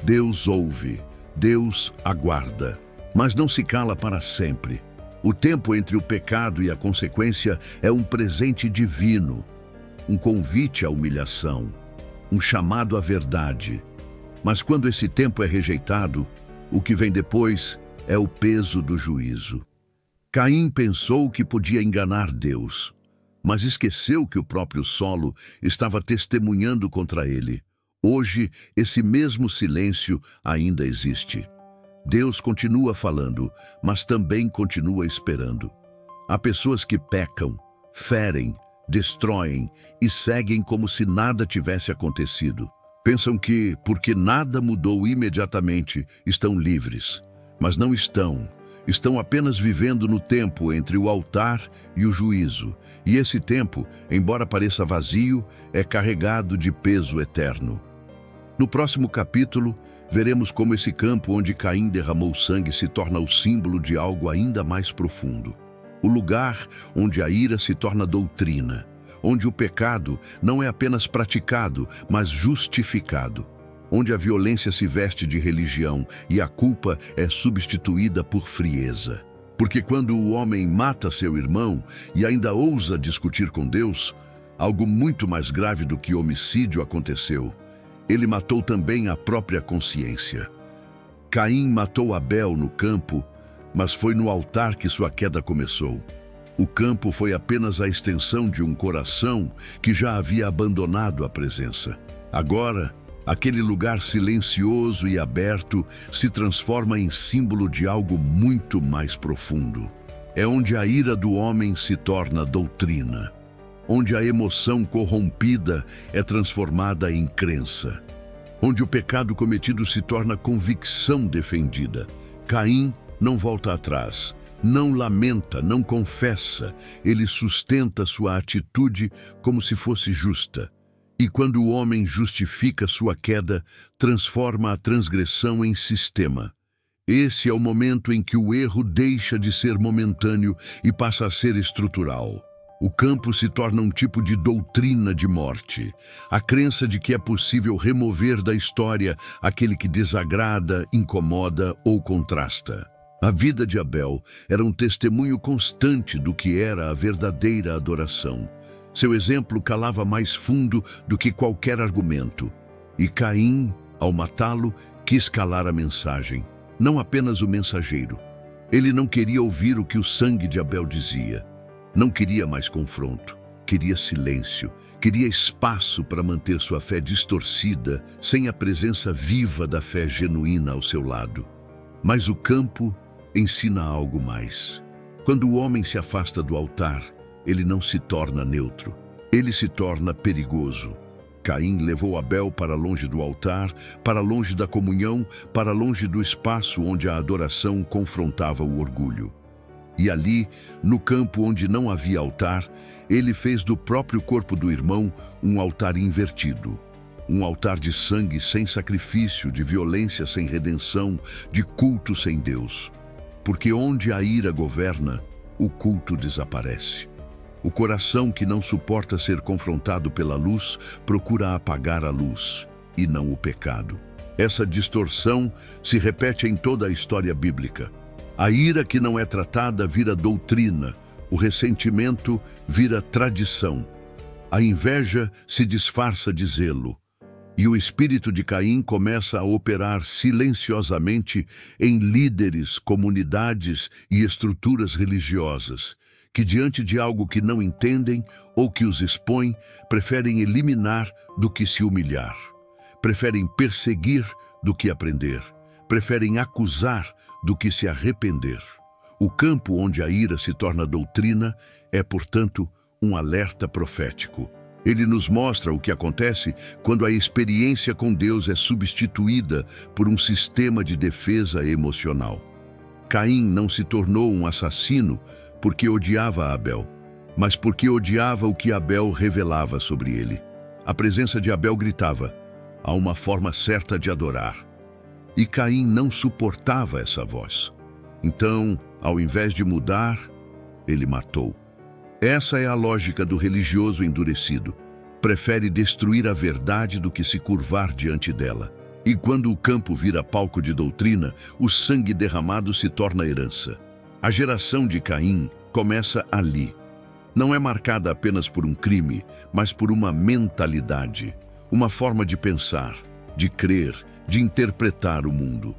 Deus ouve, Deus aguarda, mas não se cala para sempre. O tempo entre o pecado e a consequência é um presente divino, um convite à humilhação, um chamado à verdade. Mas quando esse tempo é rejeitado, o que vem depois é o peso do juízo. Caim pensou que podia enganar Deus, mas esqueceu que o próprio solo estava testemunhando contra ele. Hoje, esse mesmo silêncio ainda existe. Deus continua falando, mas também continua esperando. Há pessoas que pecam, ferem, destroem e seguem como se nada tivesse acontecido. Pensam que, porque nada mudou imediatamente, estão livres. Mas não estão. Estão apenas vivendo no tempo entre o altar e o juízo. E esse tempo, embora pareça vazio, é carregado de peso eterno. No próximo capítulo, veremos como esse campo onde Caim derramou sangue se torna o símbolo de algo ainda mais profundo. O lugar onde a ira se torna doutrina, onde o pecado não é apenas praticado, mas justificado, onde a violência se veste de religião e a culpa é substituída por frieza. Porque quando o homem mata seu irmão e ainda ousa discutir com Deus, algo muito mais grave do que homicídio aconteceu. Ele matou também a própria consciência. Caim matou Abel no campo, mas foi no altar que sua queda começou. O campo foi apenas a extensão de um coração que já havia abandonado a presença. Agora, aquele lugar silencioso e aberto se transforma em símbolo de algo muito mais profundo. É onde a ira do homem se torna doutrina, onde a emoção corrompida é transformada em crença, onde o pecado cometido se torna convicção defendida. Caim não volta atrás, não lamenta, não confessa, ele sustenta sua atitude como se fosse justa. E quando o homem justifica sua queda, transforma a transgressão em sistema. Esse é o momento em que o erro deixa de ser momentâneo e passa a ser estrutural. O campo se torna um tipo de doutrina de morte, a crença de que é possível remover da história aquele que desagrada, incomoda ou contrasta. A vida de Abel era um testemunho constante do que era a verdadeira adoração. Seu exemplo calava mais fundo do que qualquer argumento. E Caim, ao matá-lo, quis calar a mensagem, não apenas o mensageiro. Ele não queria ouvir o que o sangue de Abel dizia. Não queria mais confronto, queria silêncio, queria espaço para manter sua fé distorcida, sem a presença viva da fé genuína ao seu lado. Mas o campo ensina algo mais. Quando o homem se afasta do altar, ele não se torna neutro, ele se torna perigoso. Caim levou Abel para longe do altar, para longe da comunhão, para longe do espaço onde a adoração confrontava o orgulho. E ali, no campo onde não havia altar, ele fez do próprio corpo do irmão um altar invertido. Um altar de sangue sem sacrifício, de violência sem redenção, de culto sem Deus. Porque onde a ira governa, o culto desaparece. O coração que não suporta ser confrontado pela luz, procura apagar a luz, e não o pecado. Essa distorção se repete em toda a história bíblica. A ira que não é tratada vira doutrina, o ressentimento vira tradição. A inveja se disfarça de zelo. E o espírito de Caim começa a operar silenciosamente em líderes, comunidades e estruturas religiosas, que diante de algo que não entendem ou que os expõe, preferem eliminar do que se humilhar. Preferem perseguir do que aprender. Preferem acusar do que se arrepender. O campo onde a ira se torna doutrina é, portanto, um alerta profético. Ele nos mostra o que acontece quando a experiência com Deus é substituída por um sistema de defesa emocional. Caim não se tornou um assassino porque odiava Abel, mas porque odiava o que Abel revelava sobre ele. A presença de Abel gritava: há uma forma certa de adorar. E Caim não suportava essa voz. Então, ao invés de mudar, ele matou. Essa é a lógica do religioso endurecido. Prefere destruir a verdade do que se curvar diante dela. E quando o campo vira palco de doutrina, o sangue derramado se torna herança. A geração de Caim começa ali. Não é marcada apenas por um crime, mas por uma mentalidade, uma forma de pensar, de crer, de interpretar o mundo.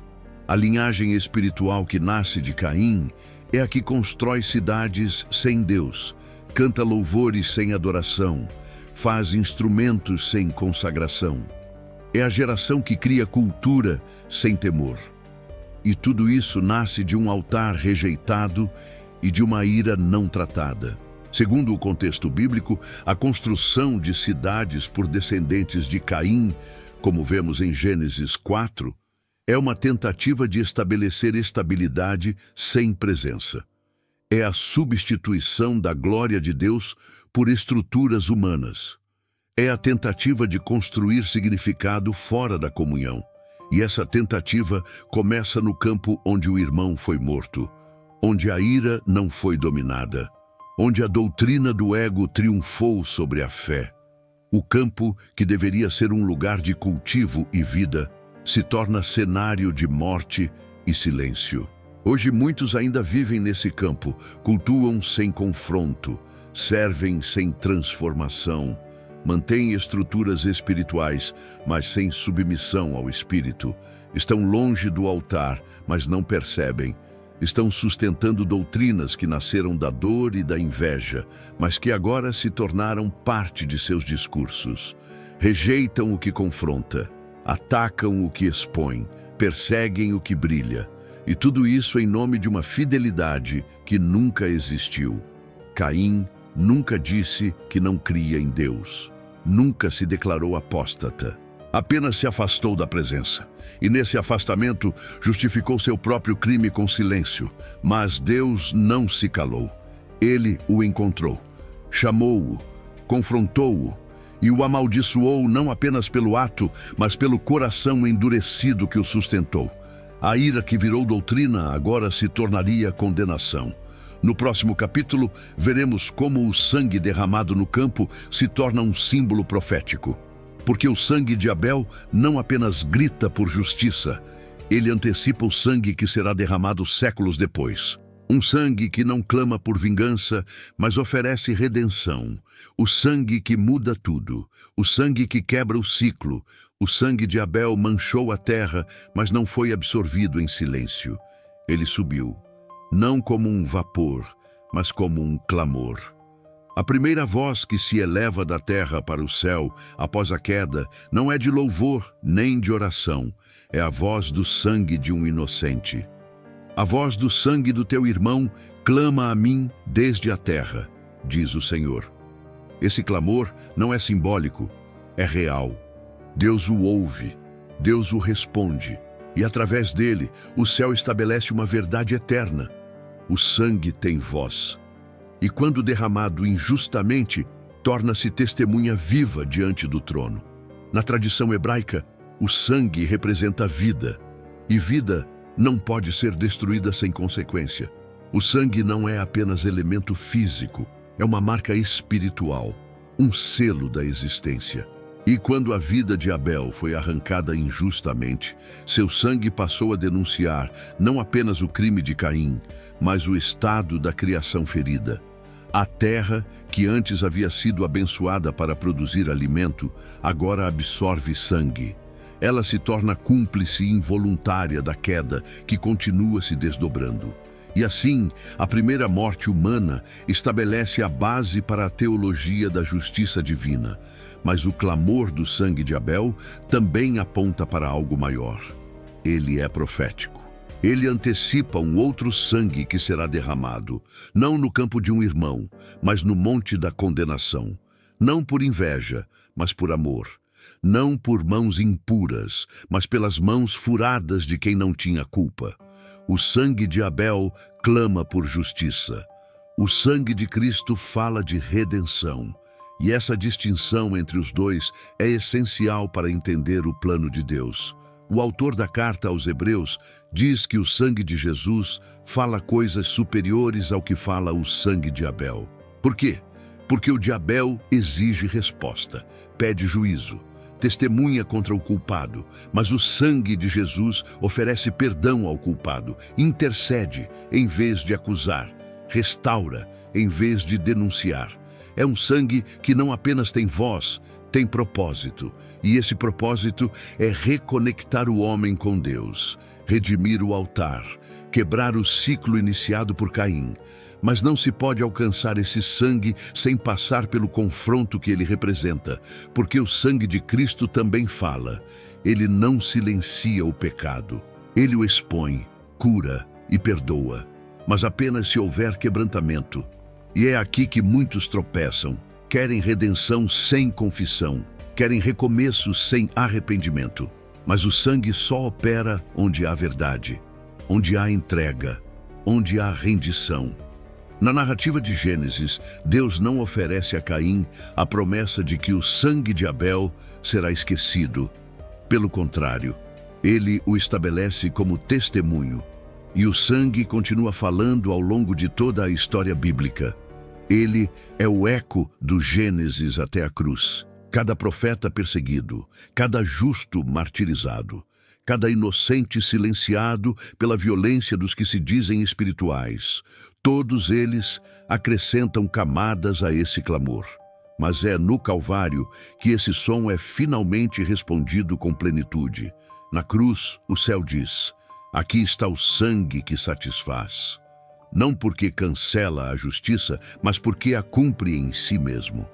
A linhagem espiritual que nasce de Caim é a que constrói cidades sem Deus, canta louvores sem adoração, faz instrumentos sem consagração. É a geração que cria cultura sem temor. E tudo isso nasce de um altar rejeitado e de uma ira não tratada. Segundo o contexto bíblico, a construção de cidades por descendentes de Caim, como vemos em Gênesis 4, é uma tentativa de estabelecer estabilidade sem presença. É a substituição da glória de Deus por estruturas humanas. É a tentativa de construir significado fora da comunhão. E essa tentativa começa no campo onde o irmão foi morto, onde a ira não foi dominada, onde a doutrina do ego triunfou sobre a fé. O campo, que deveria ser um lugar de cultivo e vida, se torna cenário de morte e silêncio. Hoje muitos ainda vivem nesse campo, cultuam sem confronto, servem sem transformação, mantêm estruturas espirituais, mas sem submissão ao Espírito. Estão longe do altar, mas não percebem. Estão sustentando doutrinas que nasceram da dor e da inveja, mas que agora se tornaram parte de seus discursos. Rejeitam o que confronta, atacam o que expõe, perseguem o que brilha. E tudo isso em nome de uma fidelidade que nunca existiu. Caim nunca disse que não cria em Deus. Nunca se declarou apóstata. Apenas se afastou da presença. E nesse afastamento justificou seu próprio crime com silêncio. Mas Deus não se calou. Ele o encontrou, chamou-o, confrontou-o e o amaldiçoou não apenas pelo ato, mas pelo coração endurecido que o sustentou. A ira que virou doutrina agora se tornaria condenação. No próximo capítulo, veremos como o sangue derramado no campo se torna um símbolo profético. Porque o sangue de Abel não apenas grita por justiça, ele antecipa o sangue que será derramado séculos depois. Um sangue que não clama por vingança, mas oferece redenção. O sangue que muda tudo. O sangue que quebra o ciclo. O sangue de Abel manchou a terra, mas não foi absorvido em silêncio. Ele subiu, não como um vapor, mas como um clamor. A primeira voz que se eleva da terra para o céu após a queda não é de louvor nem de oração, é a voz do sangue de um inocente. A voz do sangue do teu irmão clama a mim desde a terra, diz o Senhor. Esse clamor não é simbólico, é real. Deus o ouve, Deus o responde, e através dele o céu estabelece uma verdade eterna. O sangue tem voz. E quando derramado injustamente, torna-se testemunha viva diante do trono. Na tradição hebraica, o sangue representa vida, e vida não pode ser destruída sem consequência. O sangue não é apenas elemento físico, é uma marca espiritual, um selo da existência. E quando a vida de Abel foi arrancada injustamente, seu sangue passou a denunciar não apenas o crime de Caim, mas o estado da criação ferida. A terra, que antes havia sido abençoada para produzir alimento, agora absorve sangue. Ela se torna cúmplice involuntária da queda que continua se desdobrando. E assim, a primeira morte humana estabelece a base para a teologia da justiça divina. Mas o clamor do sangue de Abel também aponta para algo maior. Ele é profético. Ele antecipa um outro sangue que será derramado, não no campo de um irmão, mas no monte da condenação. Não por inveja, mas por amor. Não por mãos impuras, mas pelas mãos furadas de quem não tinha culpa. O sangue de Abel clama por justiça. O sangue de Cristo fala de redenção. E essa distinção entre os dois é essencial para entender o plano de Deus. O autor da carta aos Hebreus diz que o sangue de Jesus fala coisas superiores ao que fala o sangue de Abel. Por quê? Porque o de Abel exige resposta, pede juízo, testemunha contra o culpado, mas o sangue de Jesus oferece perdão ao culpado, intercede em vez de acusar, restaura em vez de denunciar. É um sangue que não apenas tem voz, tem propósito. E esse propósito é reconectar o homem com Deus, redimir o altar, quebrar o ciclo iniciado por Caim. Mas não se pode alcançar esse sangue sem passar pelo confronto que ele representa, porque o sangue de Cristo também fala. Ele não silencia o pecado, ele o expõe, cura e perdoa, mas apenas se houver quebrantamento. E é aqui que muitos tropeçam. Querem redenção sem confissão, querem recomeço sem arrependimento. Mas o sangue só opera onde há verdade, onde há entrega, onde há rendição. Na narrativa de Gênesis, Deus não oferece a Caim a promessa de que o sangue de Abel será esquecido. Pelo contrário, ele o estabelece como testemunho, e o sangue continua falando ao longo de toda a história bíblica. Ele é o eco do Gênesis até a cruz. Cada profeta perseguido, cada justo martirizado, cada inocente silenciado pela violência dos que se dizem espirituais, todos eles acrescentam camadas a esse clamor. Mas é no Calvário que esse som é finalmente respondido com plenitude. Na cruz, o céu diz: aqui está o sangue que satisfaz. Não porque cancela a justiça, mas porque a cumpre em si mesmo.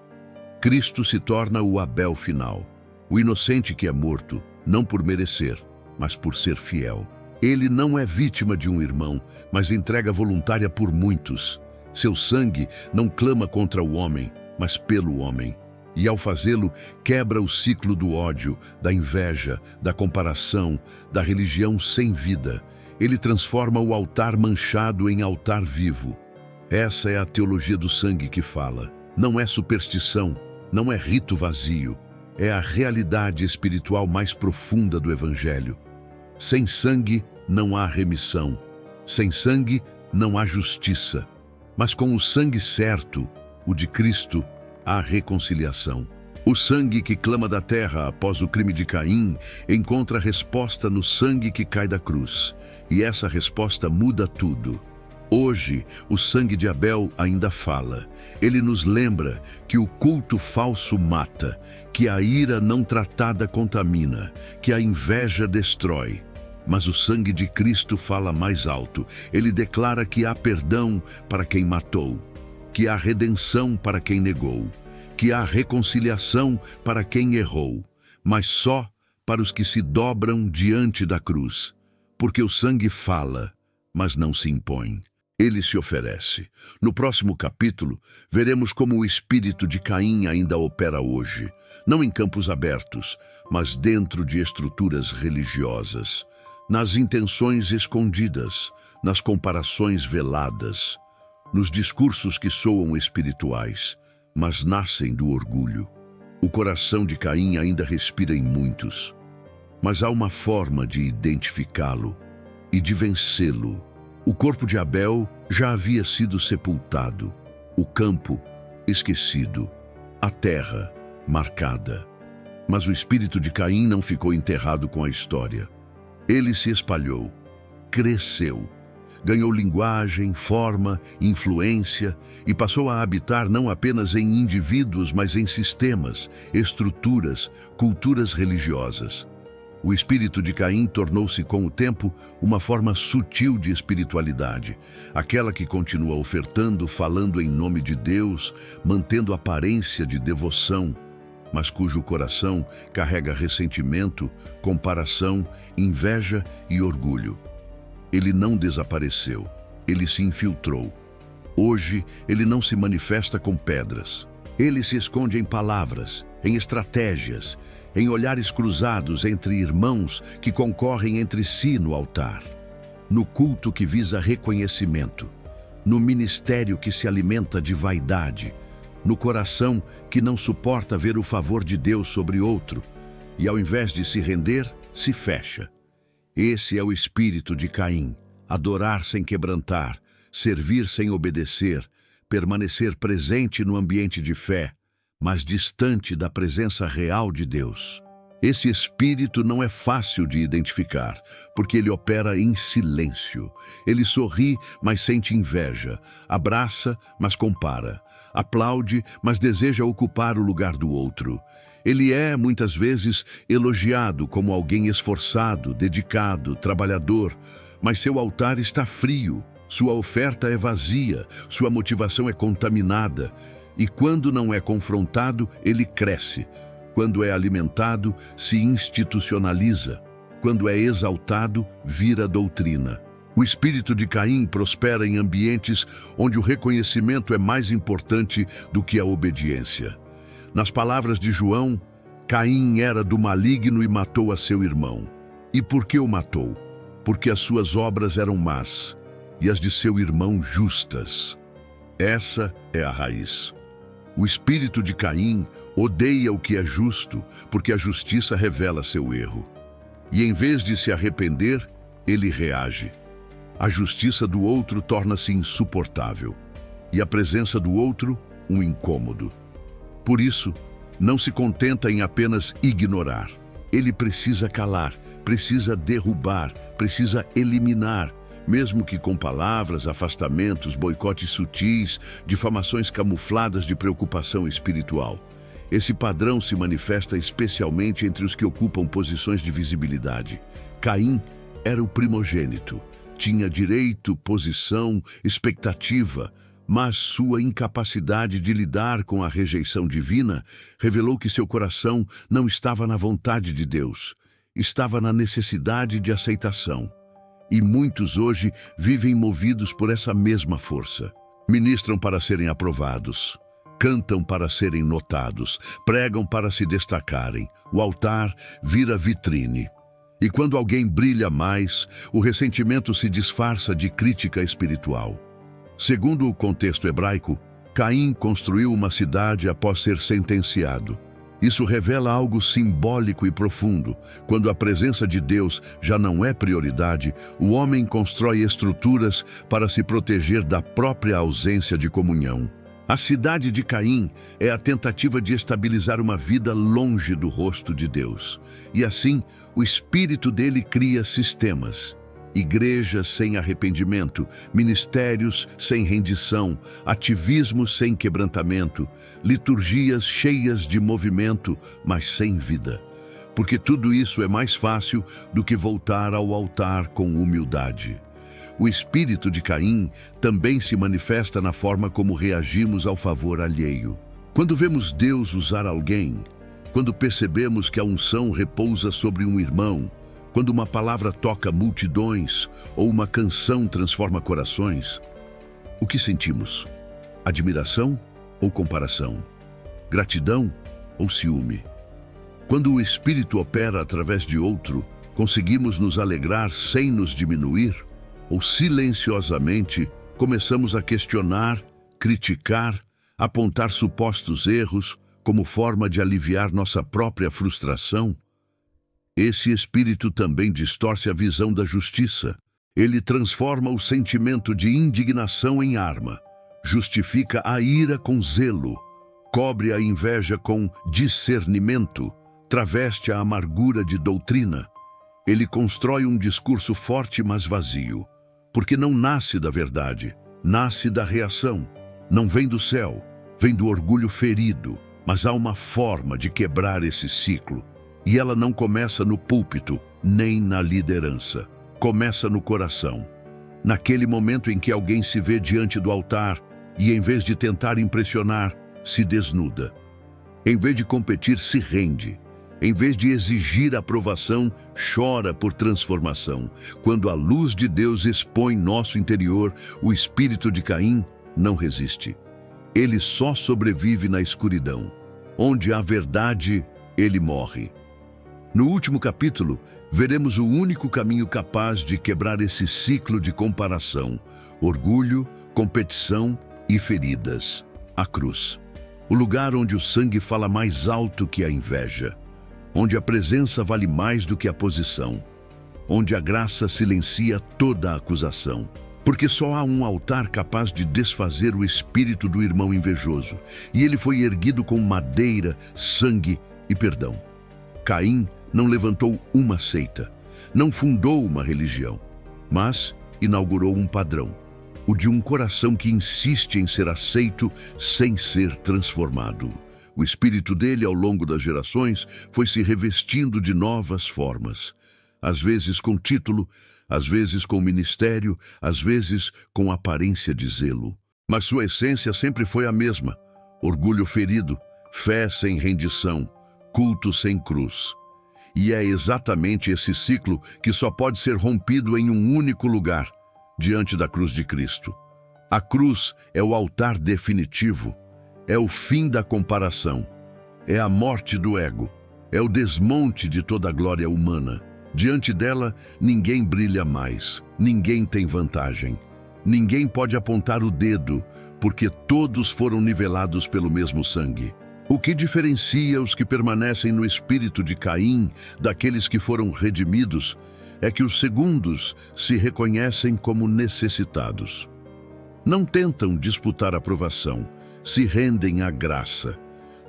Cristo se torna o Abel final, o inocente que é morto, não por merecer, mas por ser fiel. Ele não é vítima de um irmão, mas entrega voluntária por muitos. Seu sangue não clama contra o homem, mas pelo homem. E ao fazê-lo, quebra o ciclo do ódio, da inveja, da comparação, da religião sem vida. Ele transforma o altar manchado em altar vivo. Essa é a teologia do sangue que fala. Não é superstição, não é rito vazio. É a realidade espiritual mais profunda do Evangelho. Sem sangue não há remissão. Sem sangue não há justiça. Mas com o sangue certo, o de Cristo, há reconciliação. O sangue que clama da terra após o crime de Caim encontra resposta no sangue que cai da cruz. E essa resposta muda tudo. Hoje, o sangue de Abel ainda fala. Ele nos lembra que o culto falso mata, que a ira não tratada contamina, que a inveja destrói. Mas o sangue de Cristo fala mais alto. Ele declara que há perdão para quem matou, que há redenção para quem negou, que há reconciliação para quem errou, mas só para os que se dobram diante da cruz. Porque o sangue fala, mas não se impõe. Ele se oferece. No próximo capítulo, veremos como o espírito de Caim ainda opera hoje, não em campos abertos, mas dentro de estruturas religiosas, nas intenções escondidas, nas comparações veladas, nos discursos que soam espirituais, mas nascem do orgulho. O coração de Caim ainda respira em muitos, mas há uma forma de identificá-lo e de vencê-lo. O corpo de Abel já havia sido sepultado, o campo esquecido, a terra marcada. Mas o espírito de Caim não ficou enterrado com a história. Ele se espalhou, cresceu, ganhou linguagem, forma, influência e passou a habitar não apenas em indivíduos, mas em sistemas, estruturas, culturas religiosas. O espírito de Caim tornou-se com o tempo uma forma sutil de espiritualidade, aquela que continua ofertando, falando em nome de Deus, mantendo aparência de devoção, mas cujo coração carrega ressentimento, comparação, inveja e orgulho. Ele não desapareceu, ele se infiltrou. Hoje, ele não se manifesta com pedras. Ele se esconde em palavras, em estratégias, em olhares cruzados entre irmãos que concorrem entre si no altar, no culto que visa reconhecimento, no ministério que se alimenta de vaidade, no coração que não suporta ver o favor de Deus sobre outro e, ao invés de se render, se fecha. Esse é o espírito de Caim: adorar sem quebrantar, servir sem obedecer, permanecer presente no ambiente de fé, mas distante da presença real de Deus. Esse espírito não é fácil de identificar, porque ele opera em silêncio. Ele sorri, mas sente inveja, abraça, mas compara, aplaude, mas deseja ocupar o lugar do outro. Ele é, muitas vezes, elogiado como alguém esforçado, dedicado, trabalhador, mas seu altar está frio, sua oferta é vazia, sua motivação é contaminada. E quando não é confrontado, ele cresce. Quando é alimentado, se institucionaliza. Quando é exaltado, vira doutrina. O espírito de Caim prospera em ambientes onde o reconhecimento é mais importante do que a obediência. Nas palavras de João, Caim era do maligno e matou a seu irmão. E por que o matou? Porque as suas obras eram más e as de seu irmão justas. Essa é a raiz. O espírito de Caim odeia o que é justo, porque a justiça revela seu erro. E em vez de se arrepender, ele reage. A justiça do outro torna-se insuportável, e a presença do outro, um incômodo. Por isso, não se contenta em apenas ignorar. Ele precisa calar, precisa derrubar, precisa eliminar, mesmo que com palavras, afastamentos, boicotes sutis, difamações camufladas de preocupação espiritual. Esse padrão se manifesta especialmente entre os que ocupam posições de visibilidade. Caim era o primogênito, tinha direito, posição, expectativa, mas sua incapacidade de lidar com a rejeição divina revelou que seu coração não estava na vontade de Deus, estava na necessidade de aceitação. E muitos hoje vivem movidos por essa mesma força. Ministram para serem aprovados, cantam para serem notados, pregam para se destacarem. O altar vira vitrine. E quando alguém brilha mais, o ressentimento se disfarça de crítica espiritual. Segundo o contexto hebraico, Caim construiu uma cidade após ser sentenciado. Isso revela algo simbólico e profundo. Quando a presença de Deus já não é prioridade, o homem constrói estruturas para se proteger da própria ausência de comunhão. A cidade de Caim é a tentativa de estabilizar uma vida longe do rosto de Deus. E assim, o espírito dele cria sistemas. Igrejas sem arrependimento, ministérios sem rendição, ativismo sem quebrantamento, liturgias cheias de movimento, mas sem vida. Porque tudo isso é mais fácil do que voltar ao altar com humildade. O espírito de Caim também se manifesta na forma como reagimos ao favor alheio. Quando vemos Deus usar alguém, quando percebemos que a unção repousa sobre um irmão, quando uma palavra toca multidões ou uma canção transforma corações, o que sentimos? Admiração ou comparação? Gratidão ou ciúme? Quando o Espírito opera através de outro, conseguimos nos alegrar sem nos diminuir? Ou silenciosamente começamos a questionar, criticar, apontar supostos erros como forma de aliviar nossa própria frustração? Esse espírito também distorce a visão da justiça. Ele transforma o sentimento de indignação em arma, justifica a ira com zelo, cobre a inveja com discernimento, traveste a amargura de doutrina. Ele constrói um discurso forte, mas vazio, porque não nasce da verdade, nasce da reação. Não vem do céu, vem do orgulho ferido, mas há uma forma de quebrar esse ciclo. E ela não começa no púlpito, nem na liderança. Começa no coração. Naquele momento em que alguém se vê diante do altar e, em vez de tentar impressionar, se desnuda. Em vez de competir, se rende. Em vez de exigir aprovação, chora por transformação. Quando a luz de Deus expõe nosso interior, o espírito de Caim não resiste. Ele só sobrevive na escuridão. Onde há verdade, ele morre. No último capítulo, veremos o único caminho capaz de quebrar esse ciclo de comparação, orgulho, competição e feridas: a cruz. O lugar onde o sangue fala mais alto que a inveja, onde a presença vale mais do que a posição, onde a graça silencia toda a acusação. Porque só há um altar capaz de desfazer o espírito do irmão invejoso, e ele foi erguido com madeira, sangue e perdão. Caim não levantou uma seita, não fundou uma religião, mas inaugurou um padrão, o de um coração que insiste em ser aceito sem ser transformado. O espírito dele, ao longo das gerações, foi se revestindo de novas formas, às vezes com título, às vezes com ministério, às vezes com aparência de zelo. Mas sua essência sempre foi a mesma: orgulho ferido, fé sem rendição, culto sem cruz. E é exatamente esse ciclo que só pode ser rompido em um único lugar: diante da cruz de Cristo. A cruz é o altar definitivo, é o fim da comparação, é a morte do ego, é o desmonte de toda a glória humana. Diante dela, ninguém brilha mais, ninguém tem vantagem, ninguém pode apontar o dedo, porque todos foram nivelados pelo mesmo sangue. O que diferencia os que permanecem no espírito de Caim daqueles que foram redimidos é que os segundos se reconhecem como necessitados. Não tentam disputar aprovação, se rendem à graça.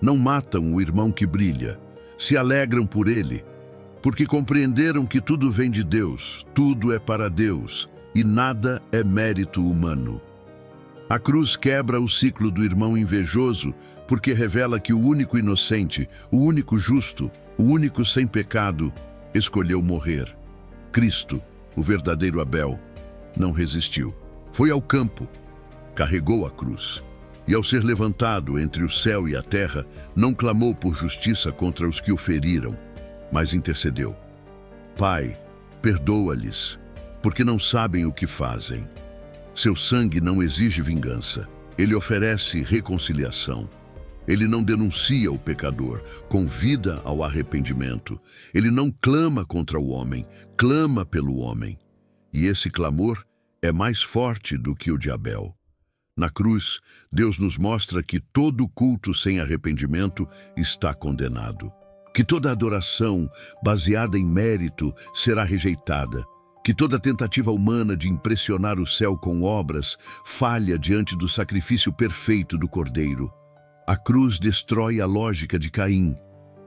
Não matam o irmão que brilha, se alegram por ele, porque compreenderam que tudo vem de Deus, tudo é para Deus e nada é mérito humano. A cruz quebra o ciclo do irmão invejoso porque revela que o único inocente, o único justo, o único sem pecado, escolheu morrer. Cristo, o verdadeiro Abel, não resistiu. Foi ao campo, carregou a cruz e, ao ser levantado entre o céu e a terra, não clamou por justiça contra os que o feriram, mas intercedeu. Pai, perdoa-lhes, porque não sabem o que fazem. Seu sangue não exige vingança, ele oferece reconciliação. Ele não denuncia o pecador, convida ao arrependimento. Ele não clama contra o homem, clama pelo homem. E esse clamor é mais forte do que o de Abel. Na cruz, Deus nos mostra que todo culto sem arrependimento está condenado, que toda adoração baseada em mérito será rejeitada, que toda tentativa humana de impressionar o céu com obras falha diante do sacrifício perfeito do Cordeiro. A cruz destrói a lógica de Caim,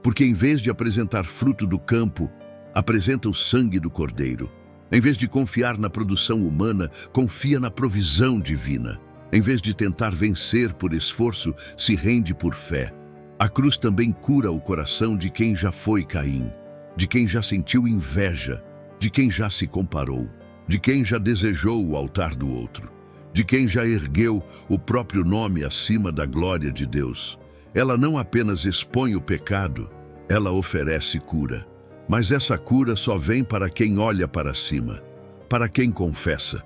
porque em vez de apresentar fruto do campo, apresenta o sangue do Cordeiro. Em vez de confiar na produção humana, confia na provisão divina. Em vez de tentar vencer por esforço, se rende por fé. A cruz também cura o coração de quem já foi Caim, de quem já sentiu inveja, de quem já se comparou, de quem já desejou o altar do outro, de quem já ergueu o próprio nome acima da glória de Deus. Ela não apenas expõe o pecado, ela oferece cura. Mas essa cura só vem para quem olha para cima, para quem confessa,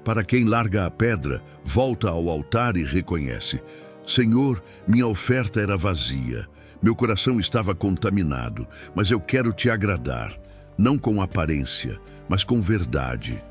para quem larga a pedra, volta ao altar e reconhece: Senhor, minha oferta era vazia, meu coração estava contaminado, mas eu quero te agradar, não com aparência, mas com verdade.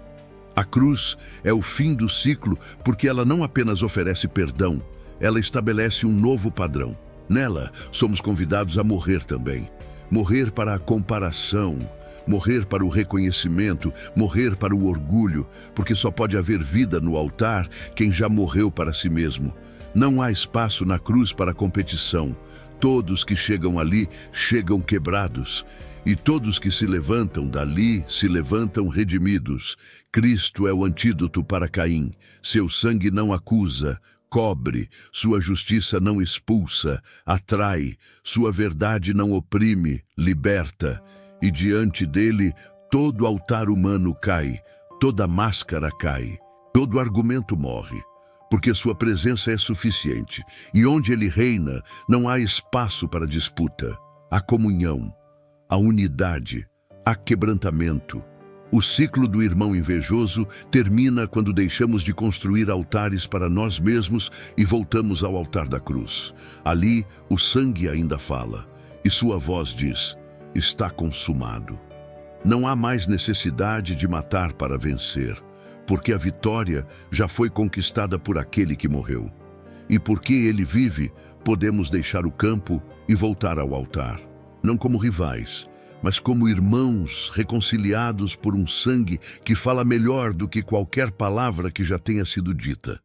A cruz é o fim do ciclo porque ela não apenas oferece perdão, ela estabelece um novo padrão. Nela, somos convidados a morrer também. Morrer para a comparação, morrer para o reconhecimento, morrer para o orgulho, porque só pode haver vida no altar quem já morreu para si mesmo. Não há espaço na cruz para competição. Todos que chegam ali chegam quebrados, e todos que se levantam dali se levantam redimidos. Cristo é o antídoto para Caim. Seu sangue não acusa, cobre, sua justiça não expulsa, atrai, sua verdade não oprime, liberta. E diante dele, todo altar humano cai, toda máscara cai, todo argumento morre, porque sua presença é suficiente. E onde ele reina, não há espaço para disputa. Há comunhão, há unidade, há quebrantamento. O ciclo do irmão invejoso termina quando deixamos de construir altares para nós mesmos e voltamos ao altar da cruz. Ali, o sangue ainda fala, e sua voz diz: está consumado. Não há mais necessidade de matar para vencer, porque a vitória já foi conquistada por aquele que morreu. E porque ele vive, podemos deixar o campo e voltar ao altar, não como rivais, mas como irmãos reconciliados por um sangue que fala melhor do que qualquer palavra que já tenha sido dita.